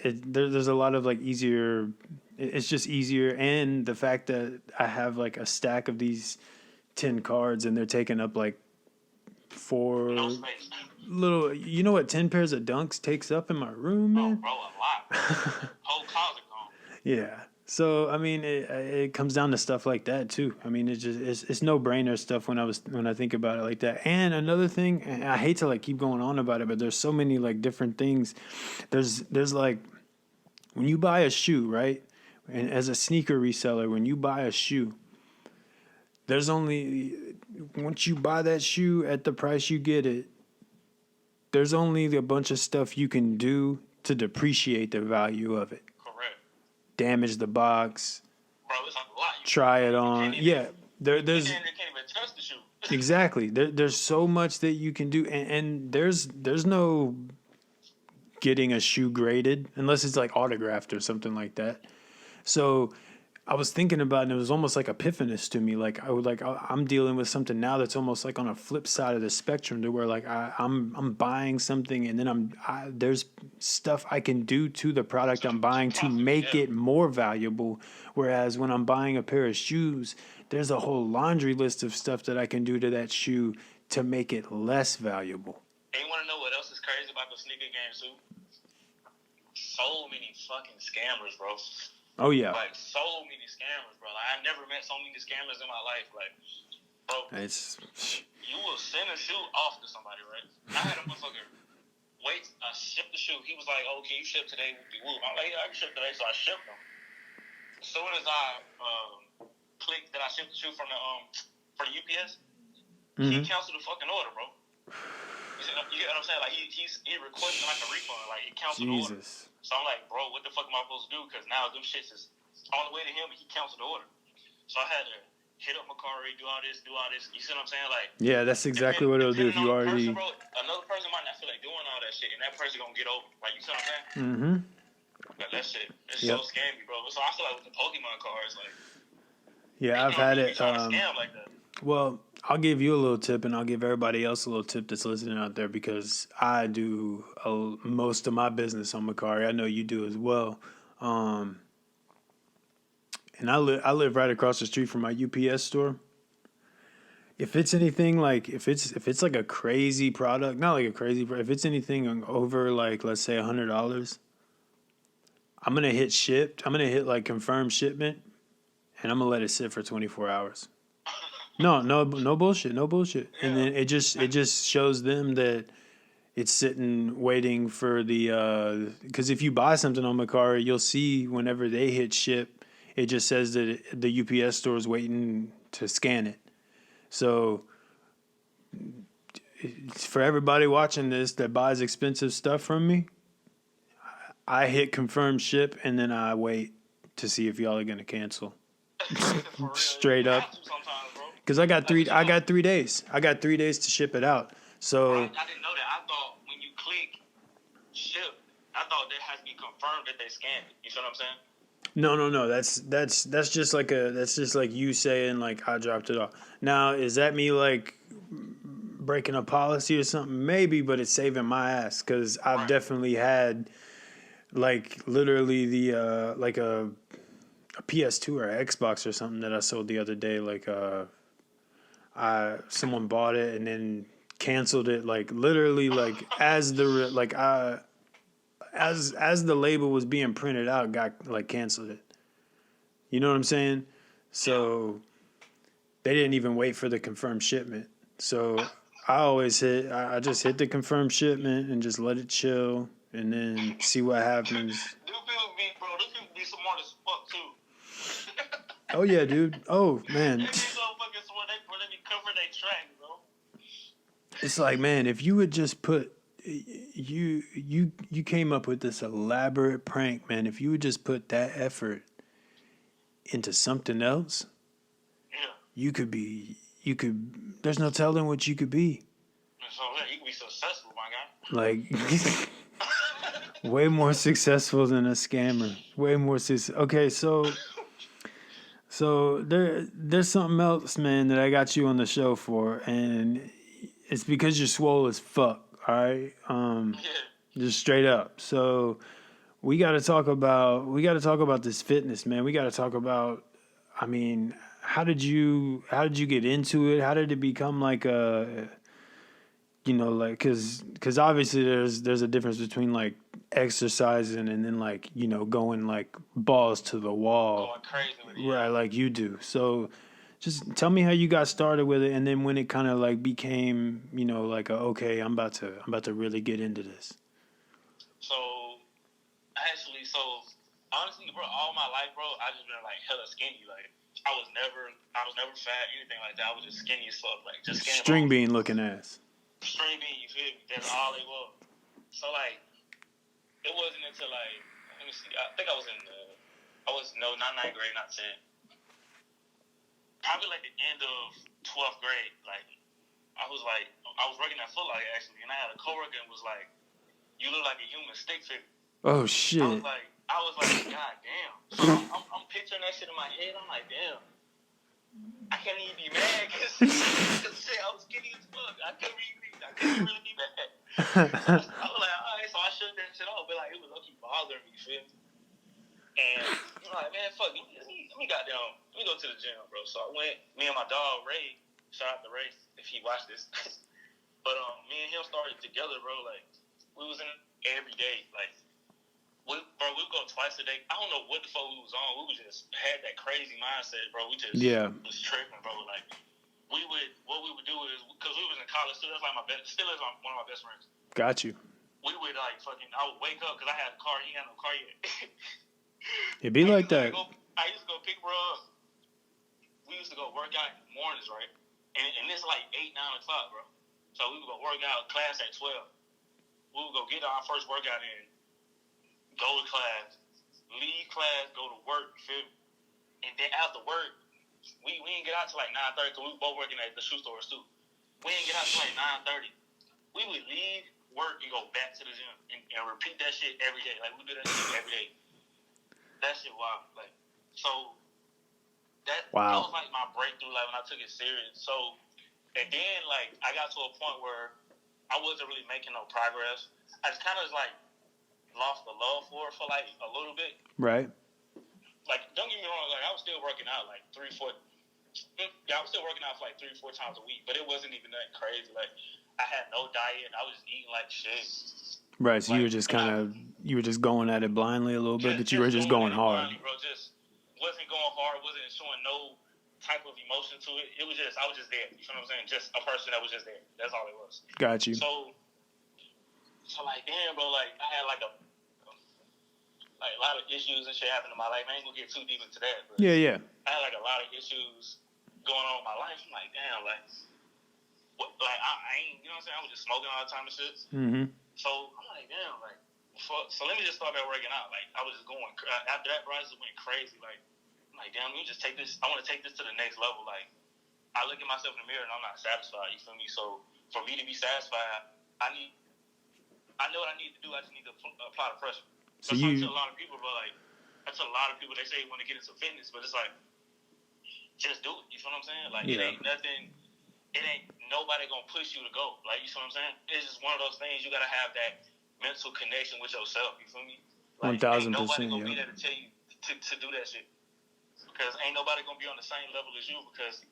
there's a lot of like easier. It's just easier, and the fact that I have like a stack of these 10 cards, and they're taking up like No space. little. You know what 10 pairs of Dunks takes up in my room, man? Bro, a lot. Whole closet gone. Yeah. So I mean, it comes down to stuff like that too. I mean, it's no brainer stuff when I think about it like that. And another thing, and I hate to like keep going on about it, but there's so many like different things. There's like when you buy a shoe, right? And as a sneaker reseller, when you buy a shoe, there's only once you buy that shoe at the price you get it, there's only a bunch of stuff you can do to depreciate the value of it. Correct. Damage the box, Bro, it's like a lot. try it on. Yeah, there's You can't even touch the shoe. exactly there's so much that you can do, and there's no getting a shoe graded unless it's like autographed or something like that. So I was thinking about it, and it was almost like epiphanous to me. Like I'm dealing with something now that's almost like on a flip side of the spectrum, to where like I'm buying something, and then there's stuff I can do to the product I'm buying to make it more valuable. Whereas when I'm buying a pair of shoes, there's a whole laundry list of stuff that I can do to that shoe to make it less valuable. And you want to know what else is crazy about the sneaker game too? So many fucking scammers, bro. Oh yeah. Like, so many scammers, bro. Like, I never met so many scammers in my life. Like, Bro, It's you will send a shoe off to somebody, right? I had a motherfucker I shipped the shoe. He was like, "Oh, can you ship today?" I'm like, "Yeah, I can ship today." So I shipped them. As soon as I clicked that I shipped the shoe from the UPS, he canceled the fucking order, bro. You get what I'm saying? Like he requested like a refund, like he canceled the order. So I'm like, bro, what the fuck am I supposed to do? Because now them shits is on the way to him, and he canceled the order. So I had to hit up Macari, do all this. You see what I'm saying? Like, yeah, that's exactly what it'll do if you already. Person, bro, another person might not feel like doing all that shit, and that person gonna get over. Like, you see what I'm saying? But that shit, it's so scammy, bro. So I feel like with the Pokemon cards, like, yeah, I've had it. Trying to scam like that. Well, I'll give you a little tip, and I'll give everybody else a little tip that's listening out there because I do most of my business on Macari. I know you do as well. And I live right across the street from my UPS store. If it's anything like if it's like a crazy product, not like a crazy, if it's anything over like let's say $100, I'm gonna hit shipped. I'm gonna hit like confirmed shipment, and I'm gonna let it sit for 24 hours. No bullshit, no bullshit. Yeah. And then it just shows them that it's sitting waiting for the because if you buy something on Macari, you'll see whenever they hit ship, it just says that the UPS store is waiting to scan it. So for everybody watching this that buys expensive stuff from me, I hit confirm ship and then I wait to see if y'all are gonna cancel. Straight up. Because I got 3 days. I got 3 days to ship it out. So I didn't know that. I thought when you click ship, I thought that has to be confirmed that they scanned it. You see what I'm saying? No. That's just like you saying like I dropped it off. Now is that me like breaking a policy or something? Maybe, but it's saving my ass because I've definitely had like literally the like a PS2 or Xbox or something that I sold the other day. Like someone bought it and then canceled it. Like literally like as the label was being printed out, got like canceled it. You know what I'm saying? So they didn't even wait for the confirmed shipment. So I just hit the confirmed shipment and just let it chill and then see what happens. Those people be smart as fuck too. Oh yeah, dude. Oh man. They be so fucking smart. They be covering their track, bro. It's like, man, if you would just put you came up with this elaborate prank, man. If you would just put that effort into something else, you could there's no telling what you could be. So you could be successful, my guy. Like way more successful than a scammer. Way more successful. Okay, so there's something else, man, that I got you on the show for, and it's because you're swole as fuck. All right, just straight up. So we got to talk about this fitness, man. We got to talk about. I mean, how did you get into it? How did it become like a, like because obviously there's a difference between like exercising and then like going like balls to the wall, going crazy with it, right? Like you do. So just tell me how you got started with it, and then when it kind of like became like okay, I'm about to really get into this. So honestly, bro, all my life, bro, I just been like hella skinny. Like I was never fat, anything like that. I was just skinny as fuck, like just skinny. String bean looking ass. String bean, you feel me? That's all they was. So like, it wasn't until like, let me see. I think I was not ninth grade, not 10th. Probably like the end of 12th grade. Like I was working at Foot Locker actually, and I had a coworker and was like, "You look like a human stick figure." Oh shit. I was like, God damn. So I'm picturing that shit in my head. I'm like, damn. I can't even be mad because shit, I was skinny as fuck. I couldn't really be mad. I was like, all right, so I shook that shit off, but like it was lucky bothering me, you feel me? And I'm like, man, fuck, let me go to the gym, bro. So I went, me and my dog Ray, shout out to Ray if he watched this. But me and him started together, bro. Like we was in every day, like. We would go twice a day. I don't know what the fuck we was on. We just had that crazy mindset, bro. We just was tripping, bro. Like, what we would do is, because we was in college, still is one of my best friends. Got you. We would I would wake up because I had a car. He had no car yet. It'd be like that. I used to go pick bro up. We used to go work out in the mornings, right? And it's like 8, 9 o'clock, bro. So we would go work out, class at 12. We would go get our first workout in, go to class, leave class, go to work, feel me? And then after work, we didn't get out till like 9:30 because we were both working at the shoe stores too. We didn't get out till like 9:30. We would leave work and go back to the gym and repeat that shit every day. Like, we do that shit every day. That shit wild. Like, so that was like my breakthrough, like when I took it serious. So, and then like I got to a point where I wasn't really making no progress. I just kind of like lost the love for it for like a little bit. Right. Like, don't get me wrong, like I was still working out like 3-4. Yeah, I was still working out for like 3-4 times a week, but it wasn't even that crazy. Like, I had no diet. I was just eating like shit. Right, so like, you were just going at it blindly a little bit, but you were just going hard. Blindly, bro, just wasn't going hard, wasn't showing no type of emotion to it. It was just, I was just there. You know what I'm saying? Just a person that was just there. That's all it was. Got you. So like, damn, bro, like, I had like a lot of issues and shit happened in my life. I ain't gonna get too deep into that. But yeah. I had like a lot of issues going on in my life. I'm like, damn, like, I ain't, you know what I'm saying? I was just smoking all the time and shit. Mm-hmm. So I'm like, damn, like, so let me just start back working out. Like, I was just going, after that, bro, I just went crazy. Like, I'm like, damn, let me just take this, I want to take this to the next level. Like, I look at myself in the mirror and I'm not satisfied, you feel me? So for me to be satisfied, I know what I need to do. I just need to apply the pressure. So I tell a lot of people, bro, like, I tell a lot of people, they say they want to get into fitness, but it's like, just do it. You feel what I'm saying? Like, It ain't nobody gonna push you to go. Like, you feel what I'm saying? It's just one of those things. You gotta have that mental connection with yourself. You feel me? Like, 1,000%. Nobody gonna be there to tell you to do that shit. Because ain't nobody gonna be on the same level as you. Because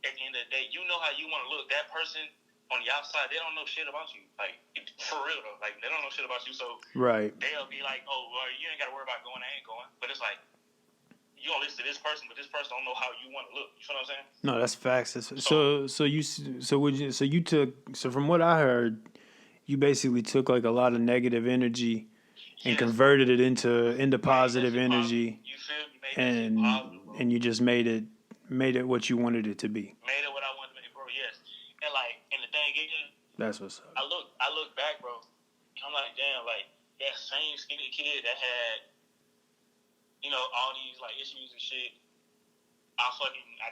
at the end of the day, you know how you want to look. That person on the outside, they don't know shit about you. Like, for real though. Like, they don't know shit about you. So they'll be like, oh, well, you ain't gotta worry about going. I ain't going. But it's like, you gonna listen to this person, but this person don't know how you want to look. You feel what I'm saying? No, that's facts. So from what I heard, you basically took like a lot of negative energy and converted it into positive energy. You feel me? And you just made it what you wanted it to be. Made it what I wanted to make, bro. Yes. And the thing is, that's what's up. I look back, bro. I'm like, damn, like that same skinny kid that had, you know, all these like issues and shit. I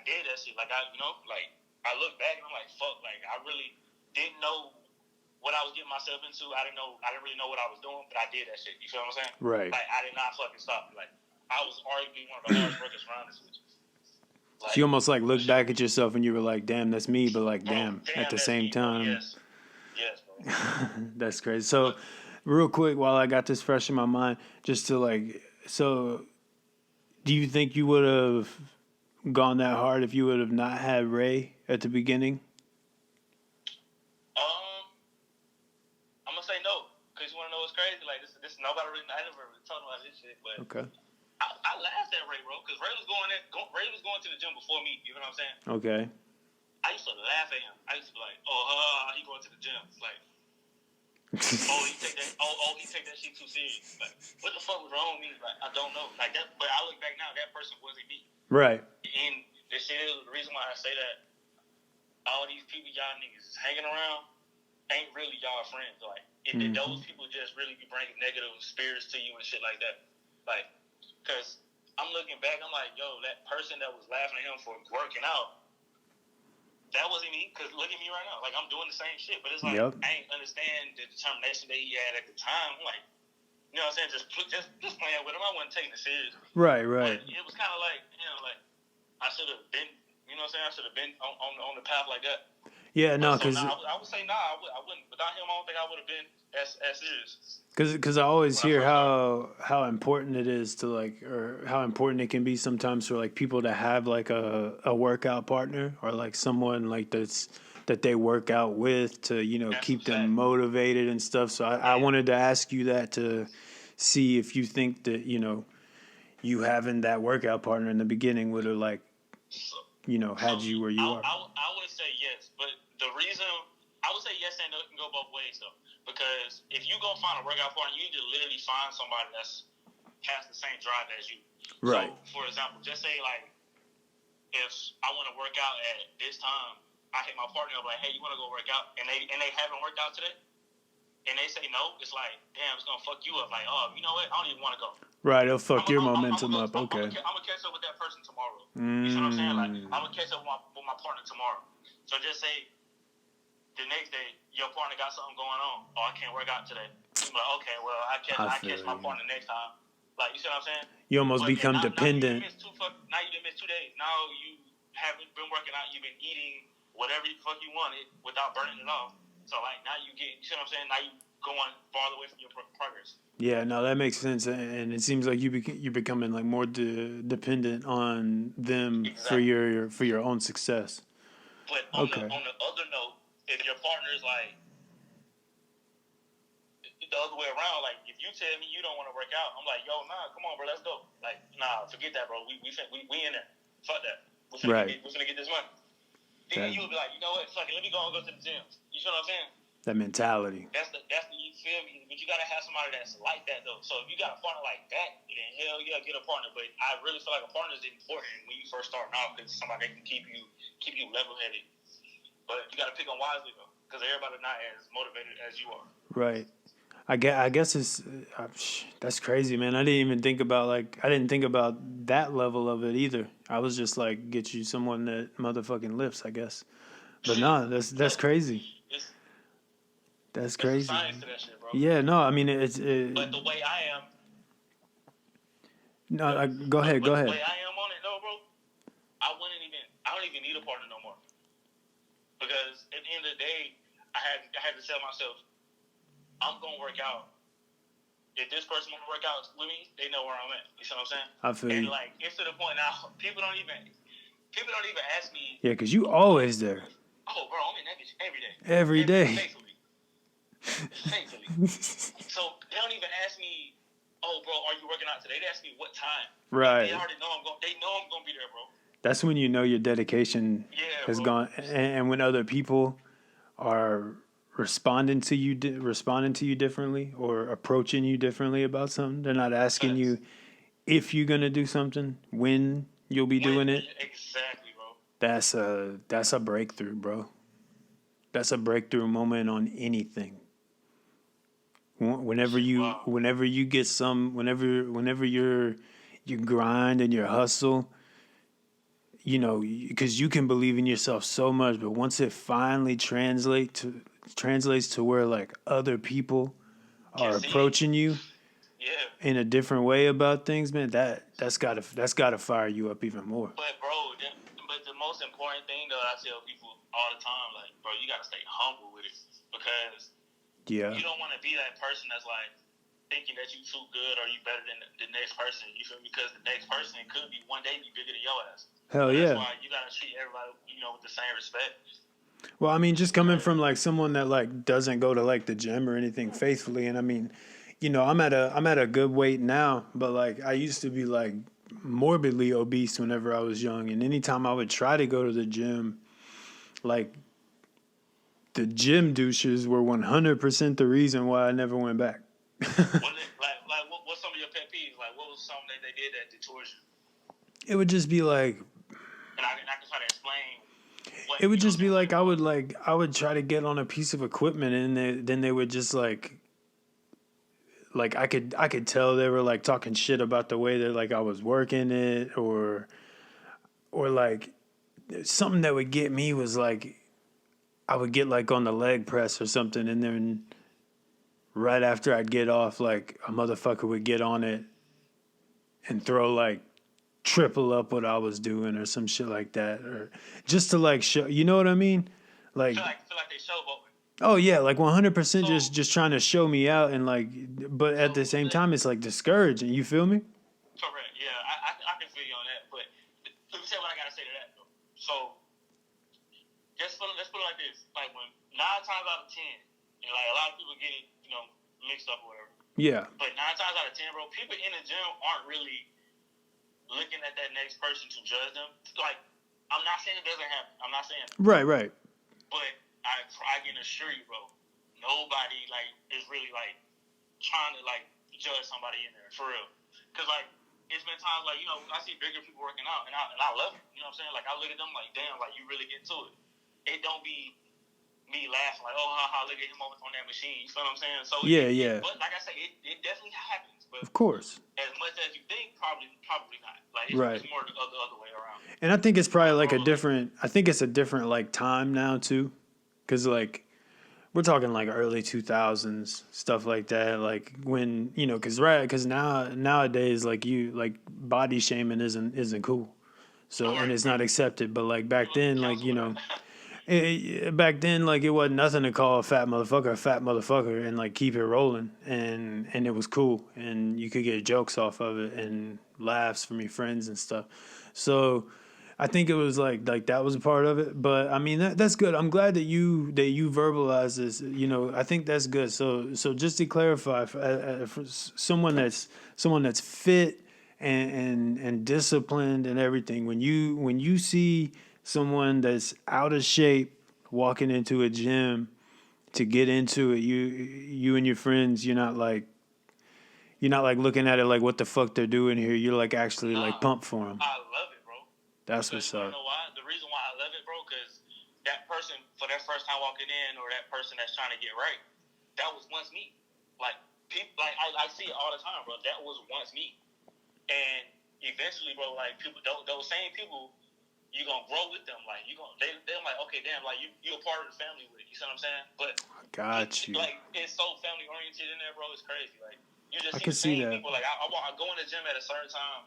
did that shit. Like, I look back and I'm like, fuck, like I really didn't know what I was getting myself into. I didn't really know what I was doing, but I did that shit. You feel what I'm saying? Right. Like, I did not fucking stop. Like, I was arguably one of the hardest workers around this bitch. Like, so you almost like looked back at yourself and you were like, damn, that's me, but like, damn at the same time. Yes, bro. That's crazy. So real quick, while I got this fresh in my mind, just to like, so do you think you would have gone that hard if you would have not had Ray at the beginning? I'm gonna say no, because you wanna know what's crazy? Like, this nobody really, I never really talked about this shit, but okay. I laughed at Ray, bro, because Ray was going to the gym before me. You know what I'm saying? Okay. I used to laugh at him. I used to be like, he going to the gym. It's like, he take that shit too serious. Like, what the fuck was wrong with me? Like, I don't know. Like that, but I look back now, that person wasn't me. Right. And the shit is the reason why I say that. All these people y'all niggas is hanging around ain't really y'all friends. Like, those people just really be bringing negative spirits to you and shit like that. Like, cause I'm looking back, I'm like, yo, that person that was laughing at him for working out, that wasn't me. Cause look at me right now, like I'm doing the same shit, but it's like I ain't understand the determination that he had at the time. I'm like, you know what I'm saying? Just playing with him. I wasn't taking it serious. Right. But it was kind of like, you know, like I should have been, you know what I'm saying? I should have been on the path like that. Yeah, no, because I would say I wouldn't. Without him, I don't think I would have been as serious. Because I always hear how important it is to like, or how important it can be sometimes for like people to have like a workout partner or like someone like that they work out with to, you know, keep them motivated and stuff. So I wanted to ask you that to see if you think that, you know, you having that workout partner in the beginning would have like, you know, had you where you are. I would the reason I would say yes and no, it can go both ways though. Because if you go find a workout partner, you need to literally find somebody that's has the same drive as you. Right. So, for example, just say like if I want to work out at this time, I hit my partner up like, hey, you want to go work out? And they haven't worked out today, and they say no. It's like, damn, it's gonna fuck you up. Like, oh, you know what? I don't even want to go. Right, it'll fuck your momentum up. Okay. I'm gonna catch up with that person tomorrow. You see what I'm saying? Like, I'm gonna catch up with my partner tomorrow. So just say the next day your partner got something going on. Oh, I can't work out today. I'm like, okay, well, I catch my partner next time. Like, you see what I'm saying? You almost become dependent. Now you done missed 2 days. Now you haven't been working out. You've been eating whatever the fuck you wanted without burning it off. So, like, now you see what I'm saying? Now you going farther away from your progress. Yeah, no, that makes sense, and it seems like you're becoming like more dependent on them for your own success. But on the other note, if your partner is like the other way around, like if you tell me you don't want to work out, I'm like, yo, nah, come on, bro, let's go. Like, nah, forget that, bro. We in there. Fuck that. We're finna get this money. Then you'll be like, you know what? Fuck it, let me go and go to the gym. You feel what I'm saying? That mentality. That's the you feel me? But you gotta have somebody that's like that though. So if you got a partner like that, then hell yeah, get a partner. But I really feel like a partner is important when you first starting off because somebody that can keep you level headed. But you gotta pick them wisely though, because everybody not as motivated as you are. Right. I guess it's that's crazy, man. I didn't think about that level of it either. I was just like, get you someone that motherfucking lifts, I guess. But no, that's crazy. That's crazy. There's a science to that shit, bro. Yeah, no, I mean it's. But the way I am. No, go ahead. The way I am on it, though, bro, I don't even need a partner no more. Because at the end of the day, I had to tell myself, I'm gonna work out. If this person wanna work out with me, they know where I'm at. You see what I'm saying? I feel you. And like, it's to the point now, people don't even ask me. Yeah, because you always there. Oh, bro, I'm in that bitch every day. Every day. Faithfully. So they don't even ask me, oh, bro, are you working out today? They ask me what time. Right. They already know I'm gonna be there, bro. That's when you know your dedication has gone, and when other people are responding to you differently or approaching you differently about something. They're not asking you if you're gonna do something, when you'll be doing it. Exactly, bro. That's a breakthrough, bro. That's a breakthrough moment on anything. Whenever you grind and your hustle, you know, because you can believe in yourself so much, but once it finally translates to where like other people are approaching you in a different way about things, man, that's gotta fire you up even more. But bro, the most important thing though, I tell people all the time, like, bro, you gotta stay humble with it because you don't want to be that person that's like thinking that you too good or you better than the next person. You feel me? Because the next person could be one day be bigger than your ass. Hell yeah. That's why you gotta treat everybody, with the same respect. Well, I mean, just coming from like someone that like doesn't go to like the gym or anything faithfully, and I mean, I'm at a good weight now, but like I used to be like morbidly obese whenever I was young, and anytime I would try to go to the gym, like the gym douches were 100% the reason why I never went back. What's some of your pet peeves? Like, what was something that they did that deters you? It would just be like, and I can try to explain. It would just be like I would try to get on a piece of equipment, and then they would just like I could tell they were like talking shit about the way that like I was working it, or like something that would get me was like I would get like on the leg press or something, and then right after I'd get off, like a motherfucker would get on it and throw like triple up what I was doing or some shit like that, or just to like show, you know what I mean? Like, feel like they showboating. Oh yeah, like 100% just trying to show me out, and like, but at the same time it's like discouraging. You feel me? Correct. Yeah, I can feel you on that. But let me say what I gotta say to that though. So let's put it like this: like when 9 times out of 10, and like a lot of people get it, mixed up or whatever. Yeah. But 9 times out of 10, bro, people in the gym aren't really looking at that next person to judge them. Like, I'm not saying it doesn't happen. I'm not saying that. Right. But I can assure you, bro, nobody like is really like trying to like judge somebody in there for real. Cause like it's been times like I see bigger people working out and I love it. You know what I'm saying? Like I look at them like damn, like you really get to it. It don't be me laughing like oh haha look at him on that machine. You feel what I'm saying? So yeah. But like I say, it definitely happens. But of course, as much as you think, probably not. Like right. It's more the other way around. And I think it's probably like a different. I think it's a different like time now too, because like we're talking like early 2000s stuff like that. Like when because nowadays like body shaming isn't cool. So and it's not accepted. But like back then, like back then like it wasn't nothing to call a fat motherfucker and like keep it rolling and it was cool and you could get jokes off of it and laughs from your friends and stuff. So I think it was like that was a part of it, but I mean that's good. I'm glad that you verbalize this. I think that's good. So just to clarify, for someone that's fit and disciplined and everything, when you see someone that's out of shape walking into a gym to get into it, you and your friends, you're not like looking at it like what the fuck they're doing here. You're like actually like pumped for them. I love it, bro. That's what's up. You know why? The reason why I love it, bro, because that person, for their first time walking in, or that person that's trying to get right, that was once me. Like, people, like I see it all the time, bro. That was once me. And eventually, bro, like, people, those same people, you're going to grow with them. Like, they're like, okay, damn, like, you're a part of the family with it. You see what I'm saying? But I got you. Like, it's so family-oriented in there, bro. It's crazy. Like, you just I see can see the same that. people. Like, I go in the gym at a certain time,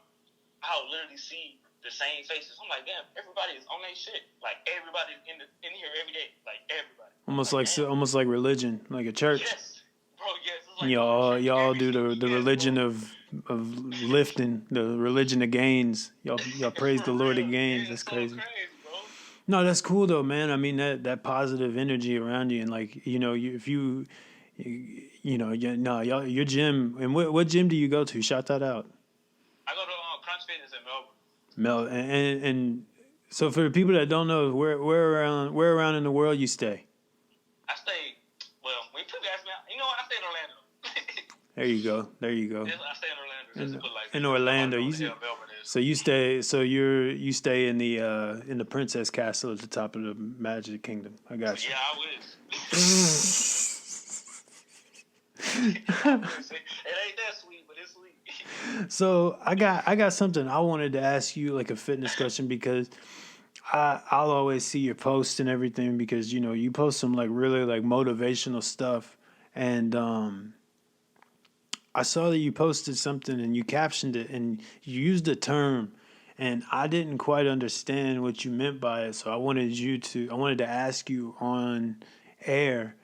I'll literally see the same faces. I'm like, damn, everybody is on their shit. Like everybody in here every day. Like everybody. Almost like religion, like a church. Yes, bro. Yes. It's like y'all do the religion of lifting, the religion of gains. Y'all praise the Lord of gains. That's crazy. Bro. No, that's cool though, man. I mean that positive energy around you, and like your gym. And what gym do you go to? Shout that out. I go to Crunch Fitness in Melbourne. And so for the people that don't know, where around in the world you stay? I stay. Well, when people ask me, you know what? I stay in Orlando. There you go. I stay in Orlando. In Orlando, so you stay. So you stay in the Princess Castle at the top of the Magic Kingdom. I got you. Yeah, I wish. It ain't that sweet, but it's sweet. So I got something I wanted to ask you, like a fitness question, because I'll always see your posts and everything, because you post some like really like motivational stuff, and I saw that you posted something and you captioned it and you used a term, and I didn't quite understand what you meant by it, so I wanted to ask you on air,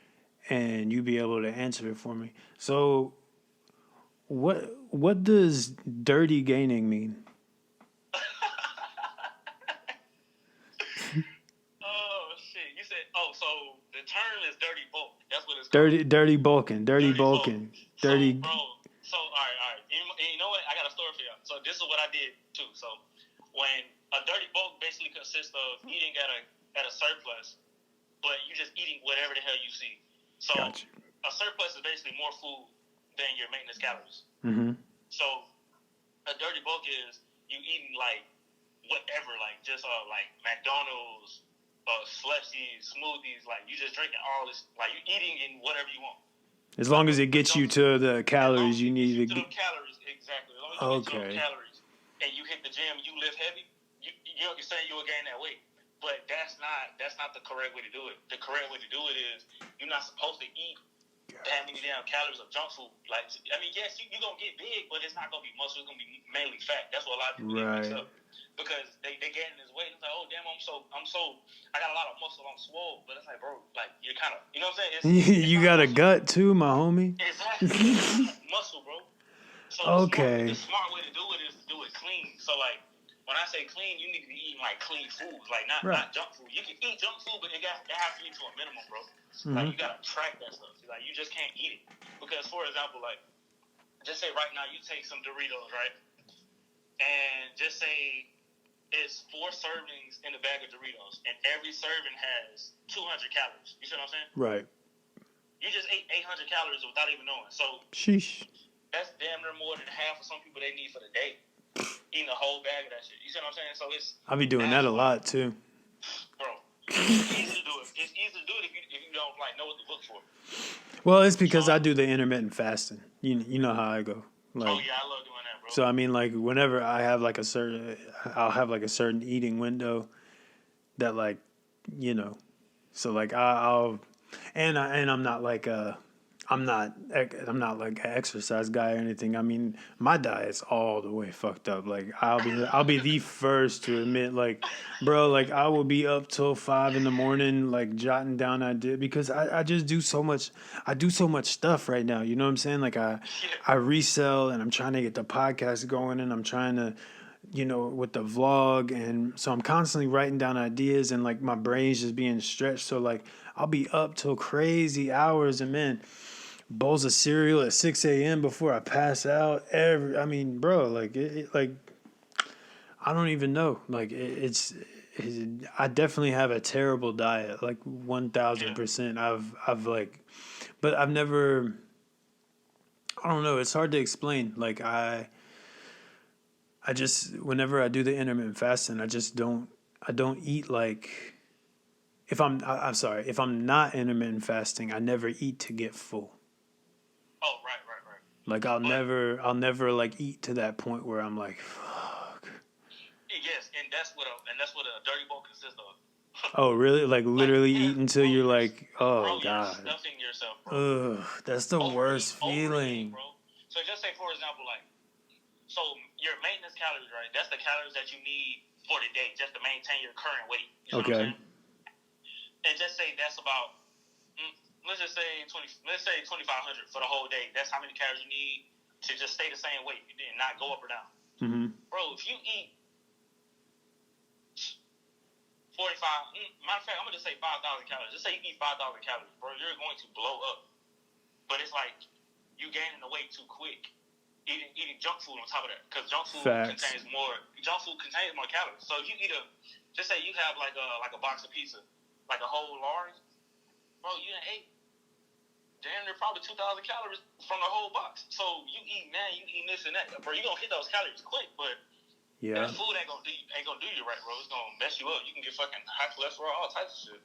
and you be able to answer it for me. So what does dirty gaining mean? Oh shit! You said so the term is dirty bulk. That's what it's Dirty called. bulking. So, bro. So all right. You know what? I got a story for y'all. So this is what I did too. So when a dirty bulk basically consists of eating at a surplus, but you just eating whatever the hell you see. So gotcha. A surplus is basically more food than your maintenance calories. Mm-hmm. So a dirty bulk is you eating like whatever, like just like McDonald's, slushies, smoothies, like you just drinking all this, like you eating in whatever you want. As long as it gets you to the calories you need to get. To the calories, exactly. As long as you get to those calories and you hit the gym, you lift heavy, you're saying you will gain that weight. But that's not the correct way to do it. The correct way to do it is you're not supposed to eat that many damn calories of junk food. Like, I mean, yes, you're going to get big, but it's not going to be muscle. It's going to be mainly fat. That's what a lot of people get mixed up. Because they get in this weight. It's like, oh, damn, I got a lot of muscle. I'm swole. But it's like, bro, like, you're kind of, you know what I'm saying? You got a gut too, my homie. Exactly. Muscle, bro. So okay. The smart way to do it is to do it clean. So, like, when I say clean, you need to be eating like clean foods, like not junk food. You can eat junk food, but it has to be to a minimum, bro. Mm-hmm. Like you gotta track that stuff. Like you just can't eat it because, for example, like just say right now you take some Doritos, right, and just say it's 4 servings in a bag of Doritos, and every serving has 200 calories. You see what I'm saying? Right. You just ate 800 calories without even knowing. So sheesh. That's damn near more than half of some people they need for the day. Eating a whole bag of that shit. You see what I'm saying? So I'll be doing that a lot too. Bro, it's easy to do it. It's easy to do it if you don't like know what to look for. Well, it's because I do the intermittent fasting. You know how I go. Like, oh yeah, I love doing that, bro. So I mean, like whenever I have like I'll have like a certain eating window that like, you know, so like I'll and I'm not like I'm not like an exercise guy or anything. I mean, my diet's all the way fucked up. Like I'll be the first to admit, like, bro, like I will be up till 5 a.m, like jotting down ideas because I just do so much. I do so much stuff right now. You know what I'm saying? Like I resell and I'm trying to get the podcast going and I'm trying to, you know, with the vlog, and so I'm constantly writing down ideas and like my brain's just being stretched. So like I'll be up till crazy hours and man. Bowls of cereal at 6 a.m. before I pass out. I mean, bro, like, like, I don't even know. Like, I definitely have a terrible diet, like 1,000%. I've like, but I've never. I don't know. It's hard to explain. Like, I just whenever I do the intermittent fasting, I just don't. I don't eat like. I'm sorry. If I'm not intermittent fasting, I never eat to get full. Oh, right. Like I'll never like eat to that point where I'm like, fuck. Yes, and that's what a dirty bowl consists of. Oh really? Like literally eat until you're like, oh bro, god. You're stuffing yourself, bro. Ugh, that's the worst feeling. Bro. So just say for example, like, so your maintenance calories, right? That's the calories that you need for the day, just to maintain your current weight. You know what I'm saying? And just say that's about. Let's just say 2,500 for the whole day. That's how many calories you need to just stay the same weight and not go up or down. Mm-hmm. Bro, if you eat 45, matter of fact, I'm going to just say 5,000 calories. Just say you eat 5,000 calories, bro, you're going to blow up. But it's like you gaining the weight too quick. Eating junk food on top of that. Because junk food contains more calories. So if you eat just say you have like a box of pizza, like a whole large, bro, you done ate damn near probably 2,000 calories from the whole box. So you eat this and that, bro. You gonna hit those calories quick, but that food ain't gonna do you right, bro. It's gonna mess you up. You can get fucking high cholesterol, all types of shit.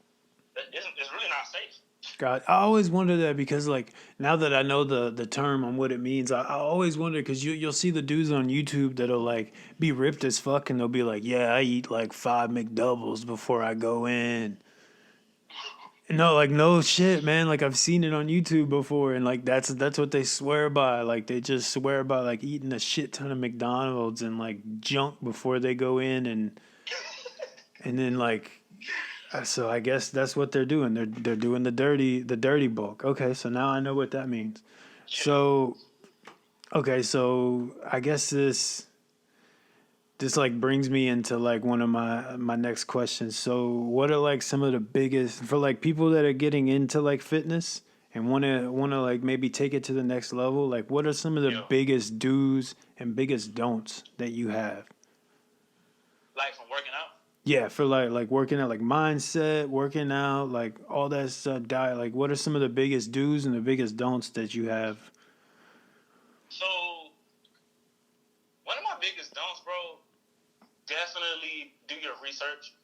It's really not safe. God, I always wonder that because like now that I know the term on what it means, I always wonder because you'll see the dudes on YouTube that'll like be ripped as fuck and they'll be like, yeah, I eat like 5 McDoubles before I go in. No, like no shit, man. Like I've seen it on YouTube before, and like that's what they swear by. Like they just swear by like eating a shit ton of McDonald's and like junk before they go in, and then like, so I guess that's what they're doing. They're doing the dirty bulk. Okay, so now I know what that means. So, okay, so I guess this like brings me into like one of my next questions. So what are like some of the biggest for like people that are getting into like fitness and want to like maybe take it to the next level? Like what are some of the biggest do's and biggest don'ts that you have? Like from working out? Yeah, for like working out, like mindset, working out, like all that stuff, diet. Like what are some of the biggest do's and the biggest don'ts that you have? So one of my biggest don'ts, bro, definitely do your research.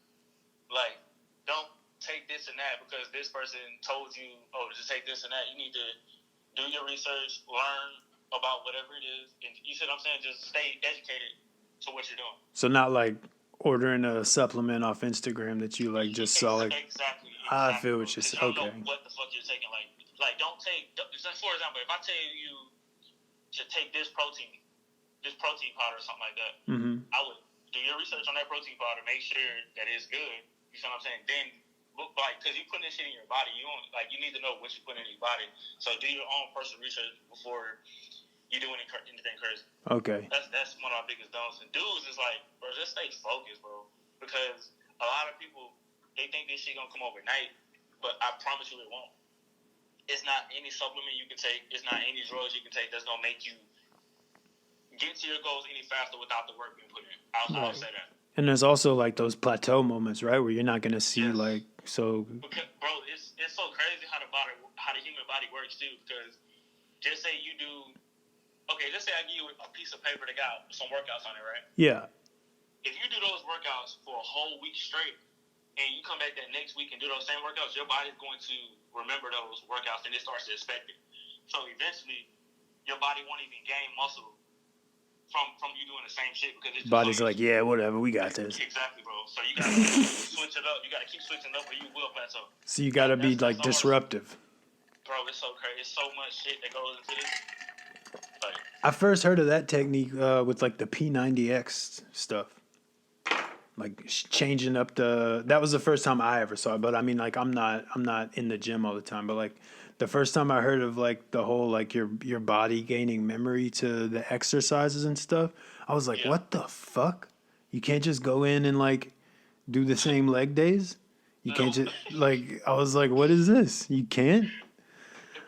Like, don't take this and that because this person told you, oh, just take this and that. You need to do your research, learn about whatever it is. And you see what I'm saying? Just stay educated to what you're doing. So not like ordering a supplement off Instagram that you like just saw. Like, exactly. I feel what you're saying. You don't know what the fuck you're taking. Like don't take, for example, if I tell you to take this protein powder or something like that, I would do your research on that protein powder, make sure that it's good. You know what I'm saying? Then, like, because you put this shit in your body, you need to know what you put in your body. So do your own personal research before you do anything crazy. Okay. That's one of my biggest don'ts. And dudes is like, bro, just stay focused, bro. Because a lot of people, they think this shit gonna come overnight, but I promise you it won't. It's not any supplement you can take. It's not any drugs you can take that's gonna make you get to your goals any faster without the work being put in. I'll say that. And there's also like those plateau moments, right, where you're not gonna see Yes. like so. Because, bro, it's so crazy how the human body works too. Because just say you do, okay, just say I give you a piece of paper that got some workouts on it, right? Yeah, If you do those workouts for a whole week straight, and you come back that next week and do those same workouts, your body's going to remember those workouts and it starts to expect it. So eventually, your body won't even gain muscle from you doing the same shit because it's just body's so like, yeah, whatever, we got this. Exactly, bro. So you gotta switch it up. You gotta keep switching up, or you will plateau. So you gotta be like that's disruptive. Bro, it's so crazy. It's so much shit that goes into this. Like, I first heard of that technique with like the P90X stuff, like changing up the. That was the first time I ever saw it. But I mean, like I'm not in the gym all the time. But like the first time I heard of like the whole like your body gaining memory to the exercises and stuff, I was like, Yeah. what the fuck? You can't just go in and like do the same leg days. You can't No. just like. I was like, what is this? You can't.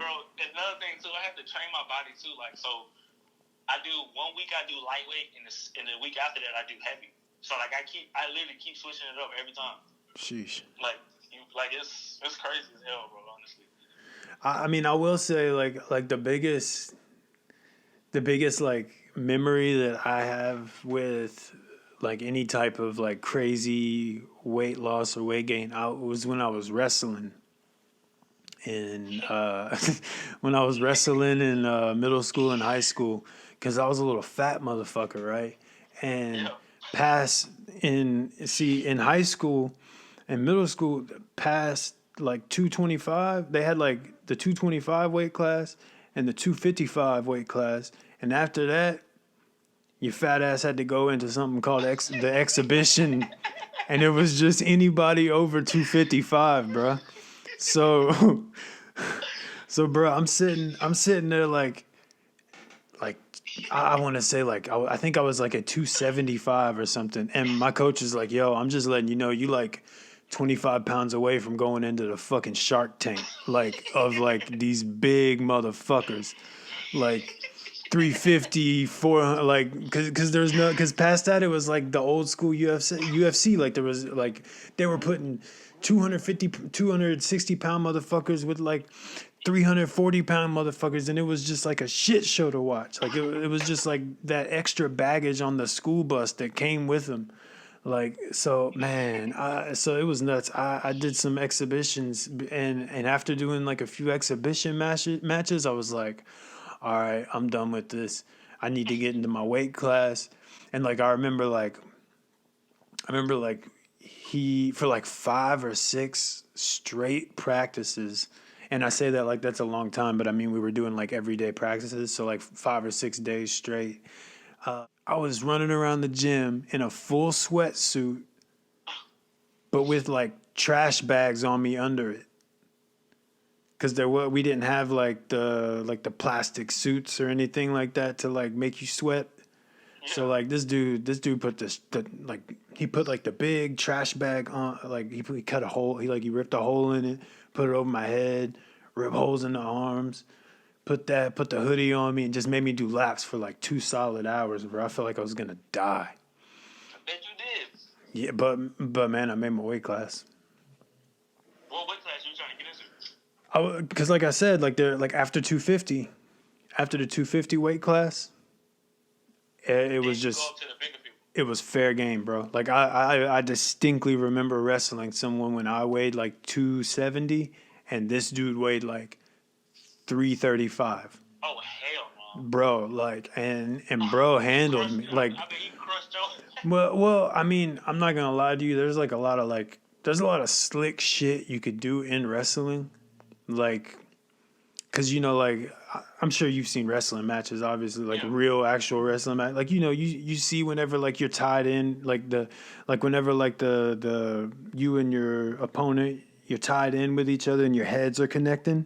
bro, another thing too, I have to train my body too. Like, so I do 1 week I do lightweight, and the week after that I do heavy. So like I literally keep switching it up every time. Sheesh. Like it's crazy as hell, bro. Honestly. I mean, I will say like the biggest like memory that I have with like any type of like crazy weight loss or weight gain was when I was wrestling. And when I was wrestling in middle school and high school, because I was a little fat motherfucker, right? And in high school and middle school, past like 225, they had like the 225 weight class and the 255 weight class. And after that, your fat ass had to go into something called the exhibition. And it was just anybody over 255, bruh. So, bro, I'm sitting there like I want to say like I think I was like at 275 or something, and my coach is like, "Yo, I'm just letting you know you like 25 pounds away from going into the fucking Shark Tank, like of like these big motherfuckers, like 350, 400, like because past that it was like the old school UFC, like there was like they were putting 250, 260 pound motherfuckers with like 340 pound motherfuckers, and it was just like a shit show to watch. Like it was just like that extra baggage on the school bus that came with them. Like, so man, so it was nuts. I did some exhibitions, and after doing like a few exhibition matches, I was like, all right, I'm done with this. I need to get into my weight class. And like I remember like he for like 5 or 6 straight practices, and I say that like that's a long time, but I mean we were doing like everyday practices, so like 5 or 6 days straight. I was running around the gym in a full sweatsuit, but with like trash bags on me under it, because we didn't have like the plastic suits or anything like that to like make you sweat. So like this dude put he put like the big trash bag on, like he cut a hole, he ripped a hole in it, put it over my head, ripped holes in the arms, put the hoodie on me, and just made me do laps for like 2 solid hours, bro. I felt like I was gonna die. I bet you did. Yeah, but man, I made my weight class. What weight class you trying to get into? Because like I said, like after 250, after the 250 weight class, it was just. Go up to the bigger people. It was fair game, bro. Like I distinctly remember wrestling someone when I weighed like 270, and this dude weighed like 335. Oh hell no. Bro, like and bro handled me like. I bet he crushed your. Well, I mean, I'm not gonna lie to you. There's a lot of slick shit you could do in wrestling, like. Cause like I'm sure you've seen wrestling matches, obviously, like real actual wrestling match. Like you see whenever like you're tied in, whenever like the you and your opponent, you're tied in with each other and your heads are connecting,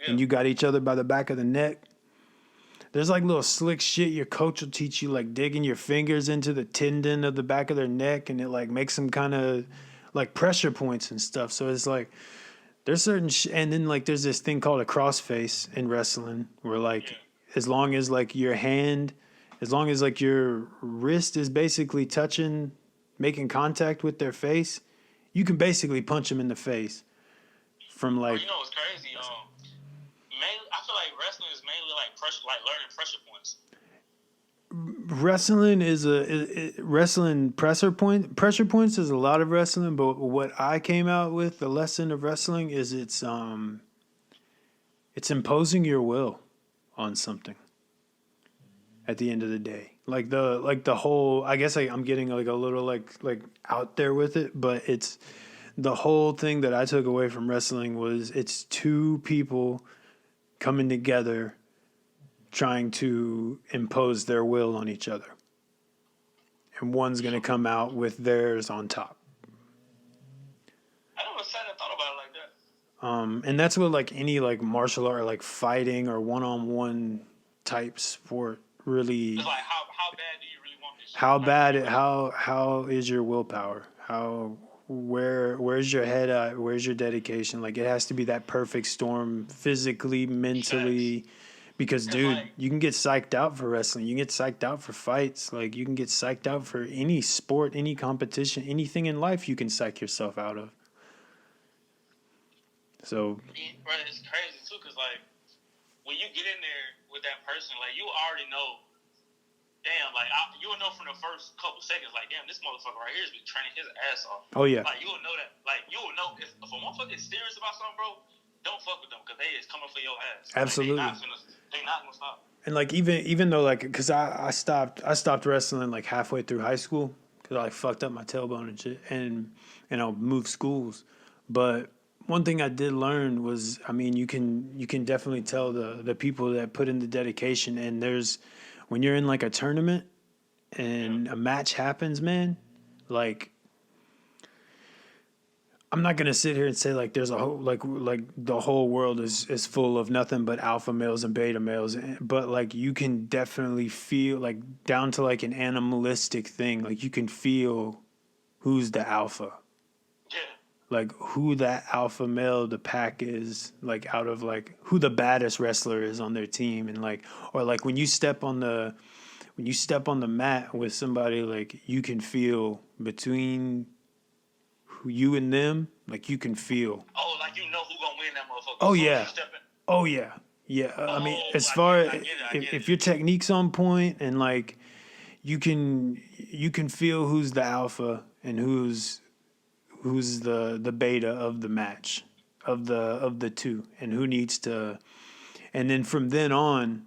and you got each other by the back of the neck. There's like little slick shit your coach will teach you, like digging your fingers into the tendon of the back of their neck, and it like makes them kind of like pressure points and stuff. So it's like. There's certain and then like there's this thing called a crossface in wrestling where like as long as like your wrist is basically touching making contact with their face, you can basically punch them in the face from like. You know what's crazy? Mainly, I feel like wrestling is mainly like pressure, like learning pressure points. Wrestling is wrestling pressure points is a lot of wrestling, but what I came out with the lesson of wrestling is it's imposing your will on something at the end of the day. Like the whole, I guess I'm getting like a little like out there with it, but it's the whole thing that I took away from wrestling was it's two people coming together trying to impose their will on each other. And one's going to come out with theirs on top. I never sat and thought about it like that. And that's what like any like martial art, like fighting or one-on-one type sport really. It's like how bad do you really want this? How bad? How is your willpower? Where's your head at? Where's your dedication? Like it has to be that perfect storm, physically, mentally. Because, dude, like, you can get psyched out for wrestling. You can get psyched out for fights. Like, you can get psyched out for any sport, any competition, anything in life you can psych yourself out of. So. Bro, it's crazy, too, because, like, when you get in there with that person, like, you already know, damn, like, you will know from the first couple seconds, like, damn, this motherfucker right here has been training his ass off. Oh, yeah. Like, you will know that. Like, you will know if a motherfucker is serious about something, bro, don't fuck with them because they is coming for your ass. Absolutely. Like, they're not gonna stop. And like even though like because I stopped wrestling like halfway through high school because I like fucked up my tailbone and shit and I moved schools. But one thing I did learn was I mean you can definitely tell the people that put in the dedication, and there's when you're in like a tournament and a match happens, man, like. I'm not gonna sit here and say like there's a whole like the whole world is full of nothing but alpha males and beta males, but like you can definitely feel like down to like an animalistic thing, like you can feel who's the alpha, like who that alpha male the pack is, like out of like who the baddest wrestler is on their team, and like or like when you step on the mat with somebody, like you can feel between. You and them, like you can feel. Oh, like you know who gonna win that motherfucker. Oh yeah. Oh yeah. Yeah. I mean, as far as if your technique's on point and like you can feel who's the alpha and who's the beta of the match of the two and who needs to, and then from then on,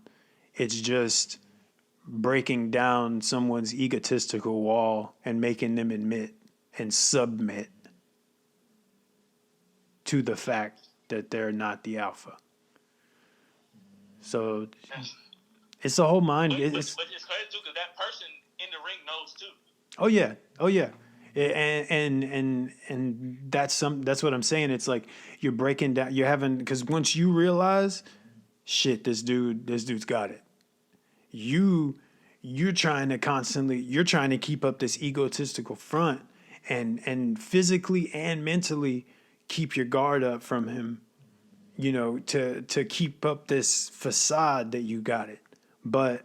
it's just breaking down someone's egotistical wall and making them admit and submit to the fact that they're not the alpha. So it's a whole mind. But it's crazy too because that person in the ring knows too. Oh yeah, and that's what I'm saying. It's like you're breaking down. You're having because once you realize, shit, this dude's got it. You're trying to keep up this egotistical front and physically and mentally keep your guard up from him, you know, to keep up this facade that you got it. But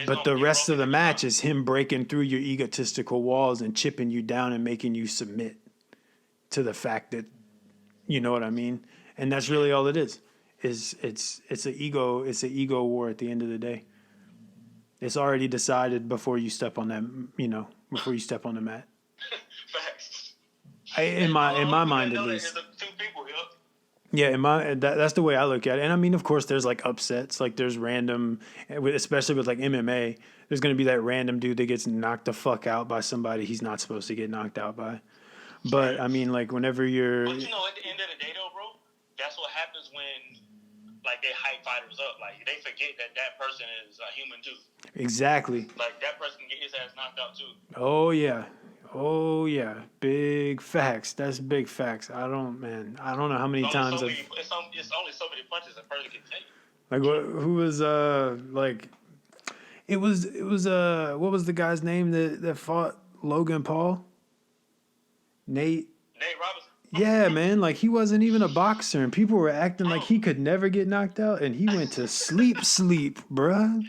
but the rest of the match is him breaking through your egotistical walls and chipping you down and making you submit to the fact that, you know what I mean? And that's really all it is. It's an ego war at the end of the day. It's already decided before you step on that, before you step on the mat. Facts. In my mind at least. Two people, yeah, that's the way I look at it. And I mean, of course, there's like upsets, like there's random, especially with like MMA. There's gonna be that random dude that gets knocked the fuck out by somebody he's not supposed to get knocked out by. But I mean, like whenever you're. But you know, at the end of the day, though, bro, that's what happens when like they hype fighters up. Like they forget that person is a human too. Exactly. Like that person can get his ass knocked out too. Oh yeah, big facts. That's big facts. I don't know how many times. It's only so many punches a person can take. Like who was like, it was what was the guy's name that fought Logan Paul? Nate Robinson. Yeah, man. Like he wasn't even a boxer, and people were acting like he could never get knocked out, and he went to sleep, bruh.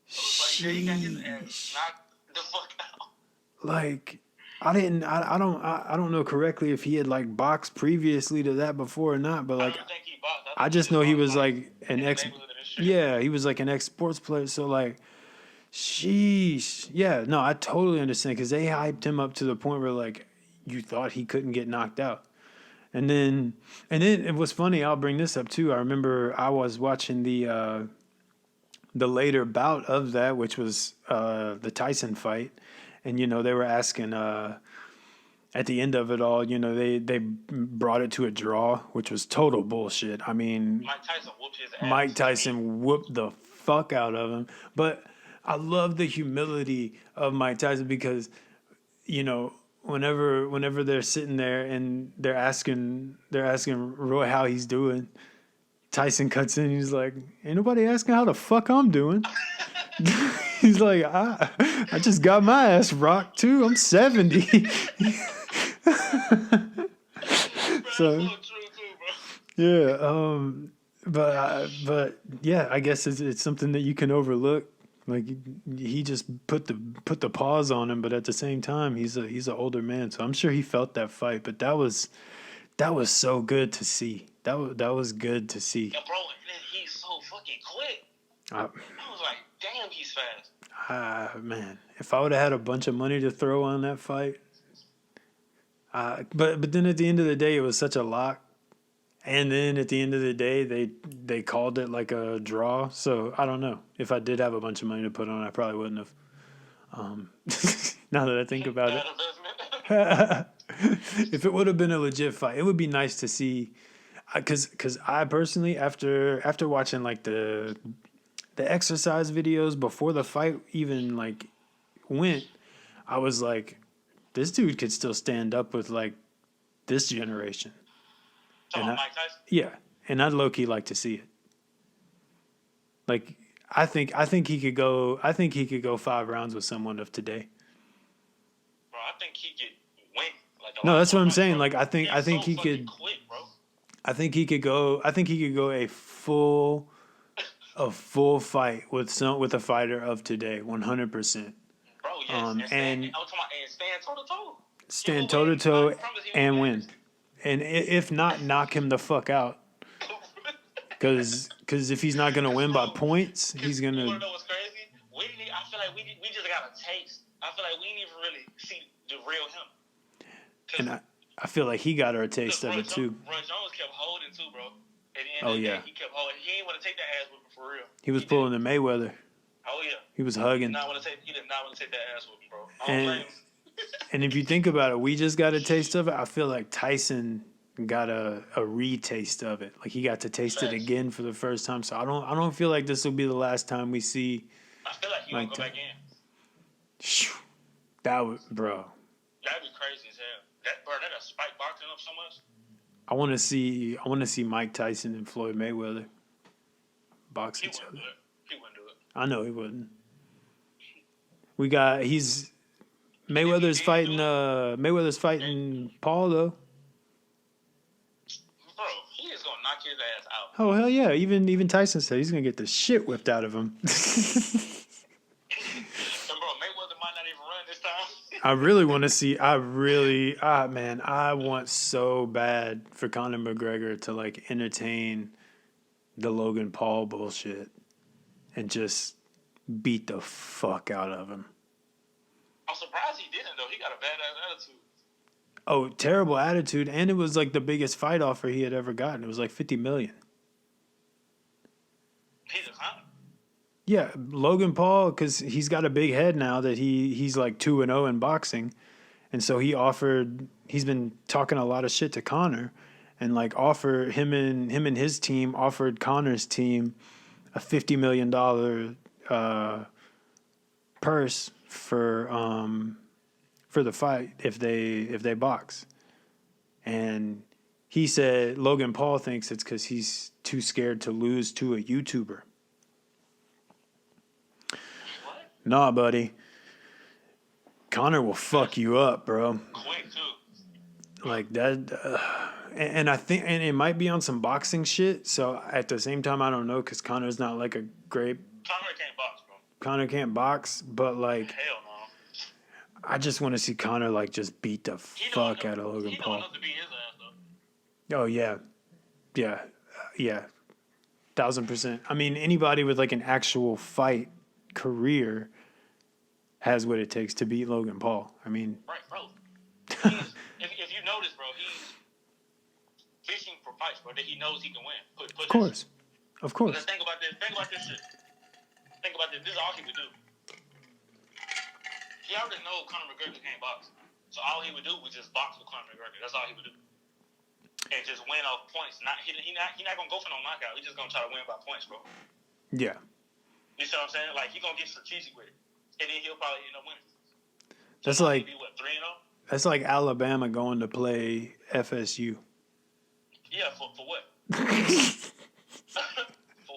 Sheesh. The the fuck out. Like, I don't know correctly if he had like boxed previously to that before or not, but like I don't think he boxed. I just know he was like like an in the ex. neighborhood and shit. Yeah, he was like an ex sports player. So like, sheesh. Yeah, no, I totally understand because they hyped him up to the point where like you thought he couldn't get knocked out. And then it was funny. I'll bring this up too. I remember I was watching the later bout of that, which was the Tyson fight, and they were asking at the end of it all, they brought it to a draw, which was total bullshit. I mean, Mike Tyson whooped his ass. Mike Tyson whooped the fuck out of him, but I love the humility of Mike Tyson because whenever they're sitting there and they're asking Roy how he's doing, Tyson cuts in. He's like, "Ain't nobody asking how the fuck I'm doing." He's like, I just got my ass rocked too. I'm 70. So True too, bro. yeah, but yeah, I guess it's something that you can overlook. Like he just put the pause on him, but at the same time, he's an older man, so I'm sure he felt that fight. But that was so good to see. That was good to see. Yeah, bro, and he's so fucking quick. I was like, damn, he's fast. Man, if I would have had a bunch of money to throw on that fight, but then at the end of the day, it was such a lock. And then at the end of the day, they called it like a draw. So I don't know. If I did have a bunch of money to put on, I probably wouldn't have. Now that I think about it, if it would have been a legit fight, it would be nice to see. Because I personally, after watching like the exercise videos before the fight even like went, I was like, this dude could still stand up with like this generation. Mike Tyson? Yeah, and I'd low key like to see it. Like, I think he could go. I think he could go 5 rounds with someone of today. Bro, I think he could win. No, that's what I'm saying. Bro. Like, I think he could. Quick, bro. I think he could go. I think he could go a full fight with a fighter of today, 100%. Bro, yes, and I was talking about stand toe to toe. Stand toe to toe and win. And if not, knock him the fuck out. Because if he's not gonna win by points, he's gonna. You wanna know what's crazy? I feel like we just got a taste. I feel like we didn't even really see the real him. And I feel like he got her a taste of it too. Roy Jones kept holding too, bro. At the end of the day, he kept holding. He didn't want to take that ass whipping for real. He was pulling the Mayweather. Oh yeah. He was hugging. He did not want to take that ass whipping, bro. I don't blame him. And if you think about it, we just got a taste of it. I feel like Tyson got a re-taste of it. Like he got to taste it again for the first time. So I don't feel like this will be the last time we see. I feel like he won't go back in. That would, bro. That'd be crazy as hell. That'll spike boxing up so much. I want to see Mike Tyson and Floyd Mayweather box each other. He wouldn't do it. I know he wouldn't. Mayweather's fighting Paul though. Bro, he is gonna knock his ass out. Oh hell yeah! Even Tyson said he's gonna get the shit whipped out of him. And bro, Mayweather might not even run this time. I really want to see. Man, I want so bad for Conor McGregor to like entertain the Logan Paul bullshit and just beat the fuck out of him. I'm surprised he didn't though. He got a badass attitude. Oh, terrible attitude, and it was like the biggest fight offer he had ever gotten. It was like $50 million. He declined. Yeah, Logan Paul, because he's got a big head now that he's like 2-0 in boxing, and so he's been talking a lot of shit to Conor, and like offered him and his team offered Conor's team a $50 million purse for the fight if they box, and he said Logan Paul thinks it's because he's too scared to lose to a YouTuber. Nah, buddy. Conor will fuck you up, bro. Quick too. Like that, and I think, and it might be on some boxing shit. So at the same time, I don't know because Conor's not like a great. Conor can't box, bro. Conor can't box, but like. Hell no. I just want to see Conor like just beat the fuck out of Logan Paul. He know enough to beat his ass though. Oh yeah, yeah, 1,000%. I mean, anybody with like an actual fight career has what it takes to beat Logan Paul. I mean, right, bro. If you notice, bro, he's fishing for fights, bro, that he knows he can win. Of course. Let's think about this. Think about this shit. Think about this. This is all he would do. He already knows Conor McGregor can't box. So all he would do was just box with Conor McGregor. That's all he would do. And just win off points. He not gonna go for no knockout. He's just gonna try to win by points, bro. Yeah. You see what I'm saying? Like, he's gonna get strategic with it. And then he'll probably end up winning. That's like Maybe, 3-0? that's like Alabama going to play FSU. Yeah, for what? For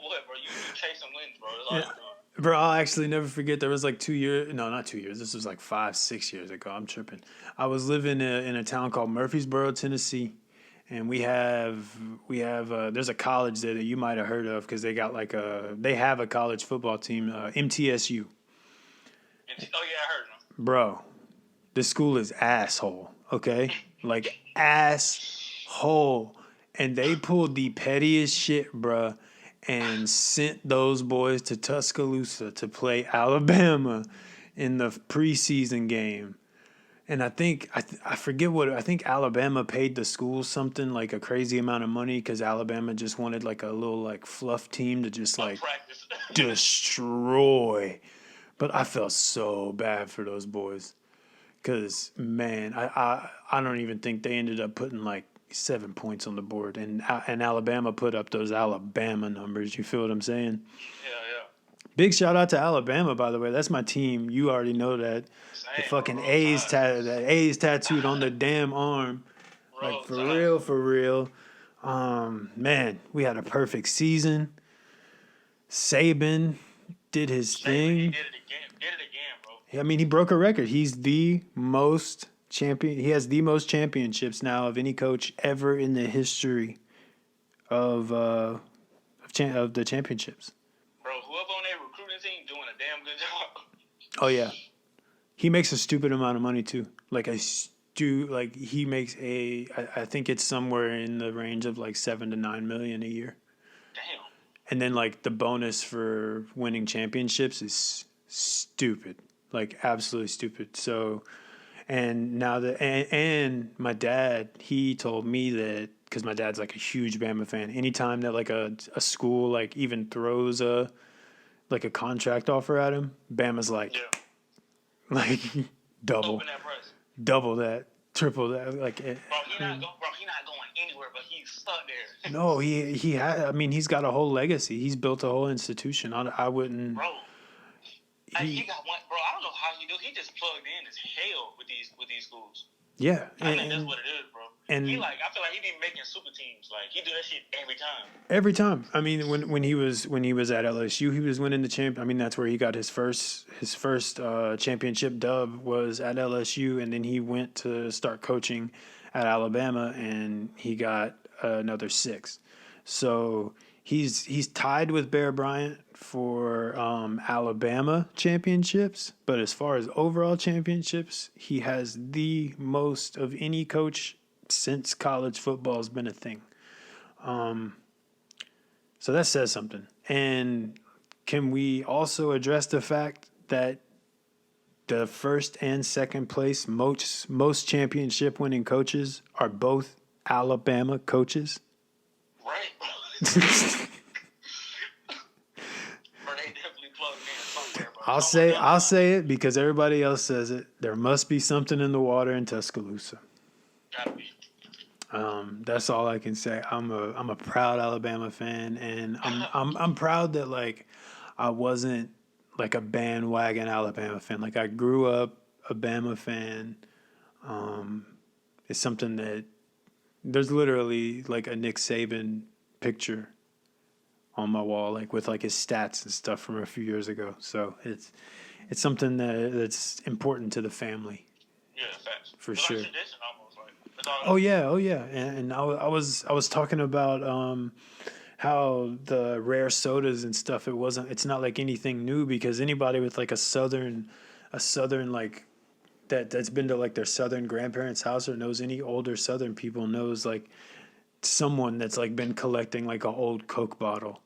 what, bro? You chasing wins, bro. That's all you're doing. Bro, I'll actually never forget. There was like 2 years. No, not 2 years. This was like 5-6 years ago. I'm tripping. I was living in a town called Murfreesboro, Tennessee, and we have there's a college there that you might have heard of because they got like they have a college football team, MTSU. Oh yeah, I heard him. Bro, this school is asshole. Okay, like asshole, and they pulled the pettiest shit, bruh, and sent those boys to Tuscaloosa to play Alabama in the preseason game. And I think I forget what I think Alabama paid the school something like a crazy amount of money because Alabama just wanted like a little like fluff team to just like Practice. destroy. But I felt so bad for those boys because man, I don't even think they ended up putting like 7 points on the board, and Alabama put up those Alabama numbers. You feel what I'm saying? Yeah. Big shout out to Alabama, by the way. That's my team. You already know that. The fucking A's tattooed on the damn arm. Like for real. Man, we had a perfect season. Saban did his thing. He did it again, bro. I mean, he broke a record. He's the most champion. He has the most championships now of any coach ever in the history of the championships. Bro, whoever on that recruiting team doing a damn good job. Oh yeah, he makes a stupid amount of money too. He makes I think it's somewhere in the range of like $7 to $9 million a year. Damn. And then like the bonus for winning championships is stupid, like absolutely stupid. So, and now and my dad, he told me that because my dad's like a huge Bama fan. Anytime that like a school like even throws a contract offer at him, Bama's like, like double that, triple that. Like, Bro, he not going anywhere, but he's stuck there. No, he had. I mean, he's got a whole legacy. He's built a whole institution. I wouldn't. Bro, he got one. Bro, I don't know how he do. He just plugged in as hell with these schools. Yeah, I think that's what it is, bro. And I feel like he be making super teams. Like, he do that shit every time. Every time. I mean, when he was at LSU, he was winning the champ. I mean, that's where he got his first championship dub was at LSU, and then he went to start coaching at Alabama, and he got another 6. So he's tied with Bear Bryant for Alabama championships, but as far as overall championships, he has the most of any coach since college football has been a thing. So that says something. And can we also address the fact that the first and second place most championship winning coaches are both Alabama coaches? Right, bro. Bro, they definitely plugged in somewhere, bro. I'll say it because everybody else says it. There must be something in the water in Tuscaloosa. Gotta be. That's all I can say. I'm a proud Alabama fan, and I'm proud that like I wasn't like a bandwagon Alabama fan. Like I grew up a Bama fan. It's something that there's literally like a Nick Saban picture on my wall, like with like his stats and stuff from a few years ago. So it's something that's important to the family. Yeah, facts. For it's sure. Like tradition almost, like, it's all Oh yeah, and I was talking about how the rare sodas and stuff. It's not like anything new because anybody with like a southern like that's been to like their Southern grandparents' house or knows any older Southern people knows like someone that's like been collecting like an old Coke bottle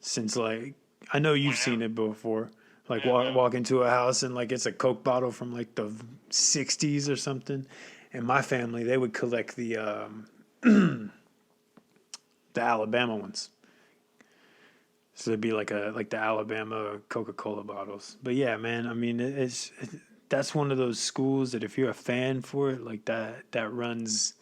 since like I know you've seen it before. Like walk into a house and like it's a Coke bottle from like the '60s or something. And my family, they would collect the Alabama ones. So it'd be like the Alabama Coca-Cola bottles. But yeah, man, I mean that's one of those schools that if you're a fan for it, like that runs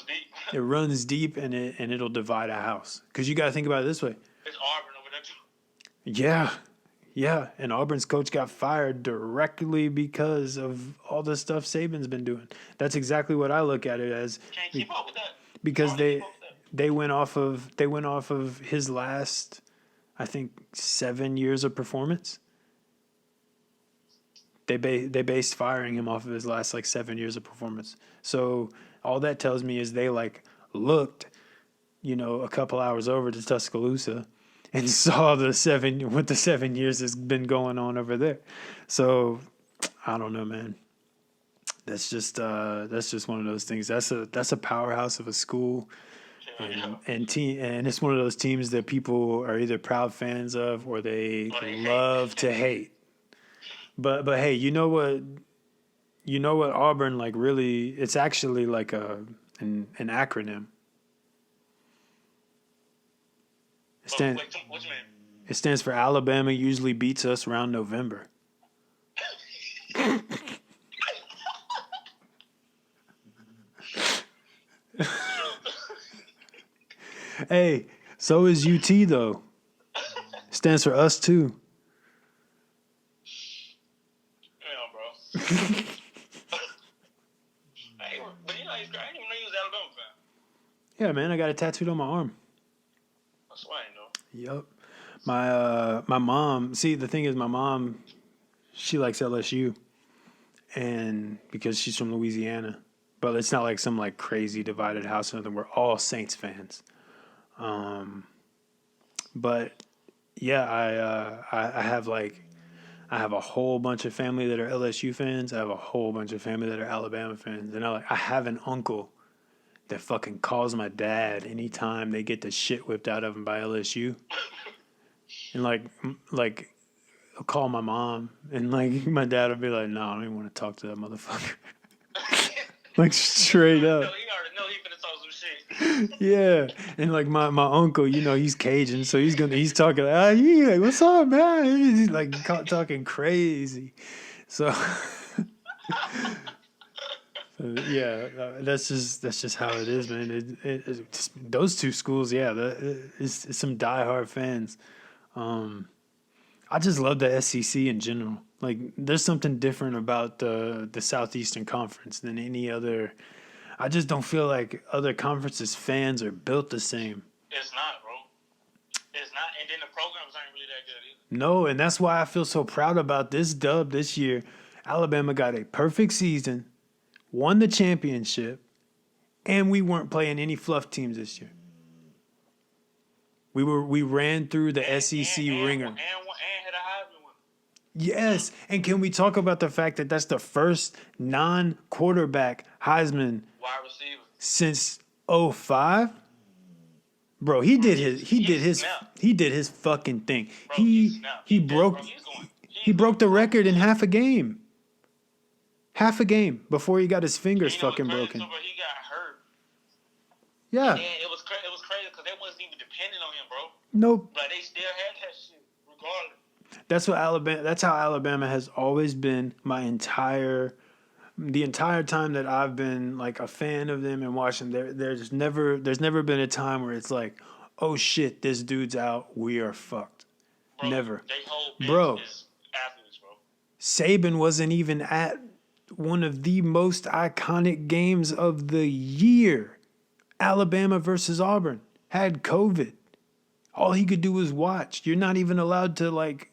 deep. it runs deep and it'll divide a house. Because you got to think about it this way. It's Auburn over there too. Yeah. Yeah, and Auburn's coach got fired directly because of all the stuff Saban's been doing. That's exactly what I look at it as. Can't keep up with that. Because they went off of his last, I think, 7 years of performance. They based firing him off of his last like 7 years of performance. So all that tells me is they like looked, a couple hours over to Tuscaloosa and saw what the 7 years has been going on over there. So I don't know, man. That's just one of those things. That's a powerhouse of a school, and it's one of those teams that people are either proud fans of or they love to hate. But hey, you know what Auburn like really? It's actually like an acronym. It stands for Alabama usually beats us around November. Hey, so is UT though. Stands for us too. Yeah, bro. But he's great. I didn't even know he was an Alabama fan. Yeah, man, I got it tattooed on my arm. That's why I know. Yep. My mom, see, the thing is my mom, she likes LSU and because she's from Louisiana, but it's not like some like crazy divided house or nothing. We're all Saints fans. But yeah, I have a whole bunch of family that are LSU fans. I have a whole bunch of family that are Alabama fans. And I have an uncle that fucking calls my dad anytime they get the shit whipped out of him by LSU. And like I'll call my mom and like my dad will be like, no, I don't even want to talk to that motherfucker. Like straight up. No, he already know he finna talk some shit. Yeah. And like my uncle, he's Cajun, so he's talking like, what's up, man? He's like talking crazy. So yeah, that's just how it is, man. It just, those two schools, yeah, it's some diehard fans. I just love the SEC in general. Like, there's something different about the Southeastern Conference than any other. I just don't feel like other conferences' fans are built the same. It's not, bro. It's not, and then the programs aren't really that good either. No, and that's why I feel so proud about this dub this year. Alabama got a perfect season, won the championship, and we weren't playing any fluff teams this year. We ran through the SEC ringer. And had a Heisman winner. Yes, and can we talk about the fact that that's the first non-quarterback Heisman Wide receiver since 2005? Bro, he did his fucking thing. Bro, he broke the record in half a game. Half a game before he got his fingers fucking broken. He got hurt. Yeah. And it was crazy because they wasn't even depending on him, bro. Nope. Like they still had that shit regardless. That's how Alabama has always been the entire time that I've been like a fan of them and watching. There's never been a time where it's like, oh shit, this dude's out, we are fucked. Bro, Never. They whole is athletes, bro. Saban wasn't even at one of the most iconic games of the year. Alabama versus Auburn. Had COVID. All he could do was watch. You're not even allowed to like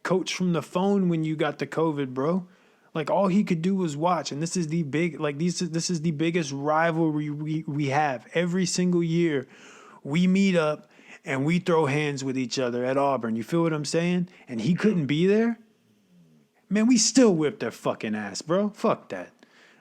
coach from the phone when you got the COVID, bro. Like all he could do was watch, and this is the biggest rivalry we have. Every single year, we meet up and we throw hands with each other at Auburn. You feel what I'm saying? And he couldn't be there. Man, we still whipped their fucking ass, bro. Fuck that.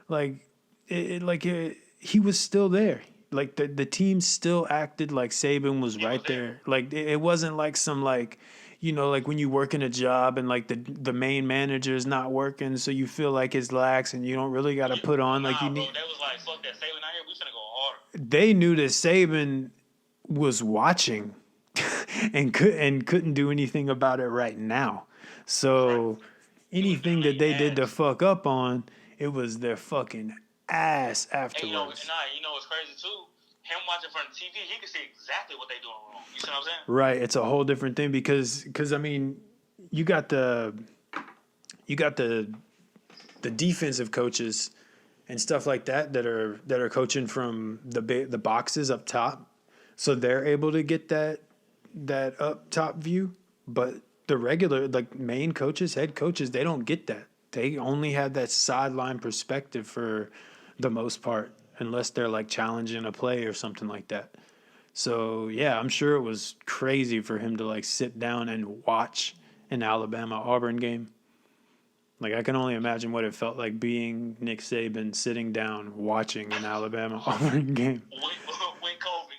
Like, he was still there. Like the team still acted like Saban was right there. Like it wasn't like some like, like when you work in a job and like the main manager is not working, so you feel like it's lax and you don't really got to put on like you need. Bro, they was like, fuck that Saban out here. We finna go harder. They knew that Saban was watching and couldn't do anything about it right now. So anything that they did to fuck up on, it was their fucking ass afterwards. And you know what's crazy too? Him watching from the TV, he can see exactly what they doing wrong. You see what I'm saying? Right. It's a whole different thing because I mean, you got the defensive coaches and stuff like that are coaching from the boxes up top, so they're able to get that up top view. But the regular like main coaches, head coaches, they don't get that. They only have that sideline perspective for the most part, unless they're like challenging a play or something like that. So yeah, I'm sure it was crazy for him to like sit down and watch an Alabama Auburn game. Like I can only imagine what it felt like being Nick Saban sitting down watching an Alabama Auburn game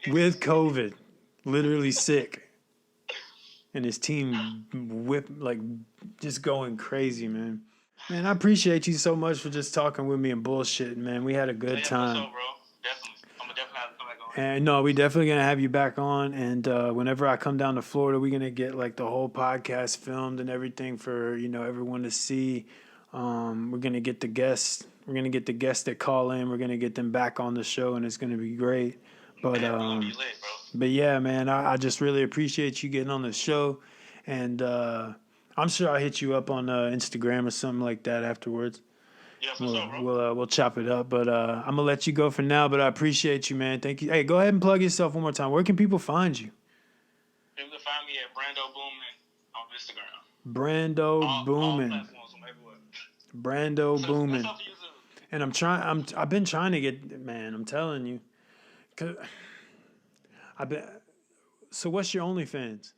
with COVID, literally sick, and his team just going crazy, man. Man, I appreciate you so much for just talking with me and bullshitting, man. We had a good time. So, bro. Definitely. I'm gonna definitely have to come back on. And no, we definitely gonna have you back on. And whenever I come down to Florida, we're gonna get like the whole podcast filmed and everything for everyone to see. We're gonna get the guests. We're gonna get the guests that call in. We're gonna get them back on the show, and it's gonna be great. But Man, we're gonna be lit, bro. But yeah, man, I just really appreciate you getting on the show, and I'm sure I'll hit you up on Instagram or something like that afterwards. Yeah, for sure, bro. We'll chop it up, but I'm gonna let you go for now. But I appreciate you, man. Thank you. Hey, go ahead and plug yourself one more time. Where can people find you? People can find me at BrandoBoomin on Instagram. BrandoBoomin. All platforms from everywhere. BrandoBoomin. So, and I've been trying to get, man. I'm telling you, so what's your OnlyFans?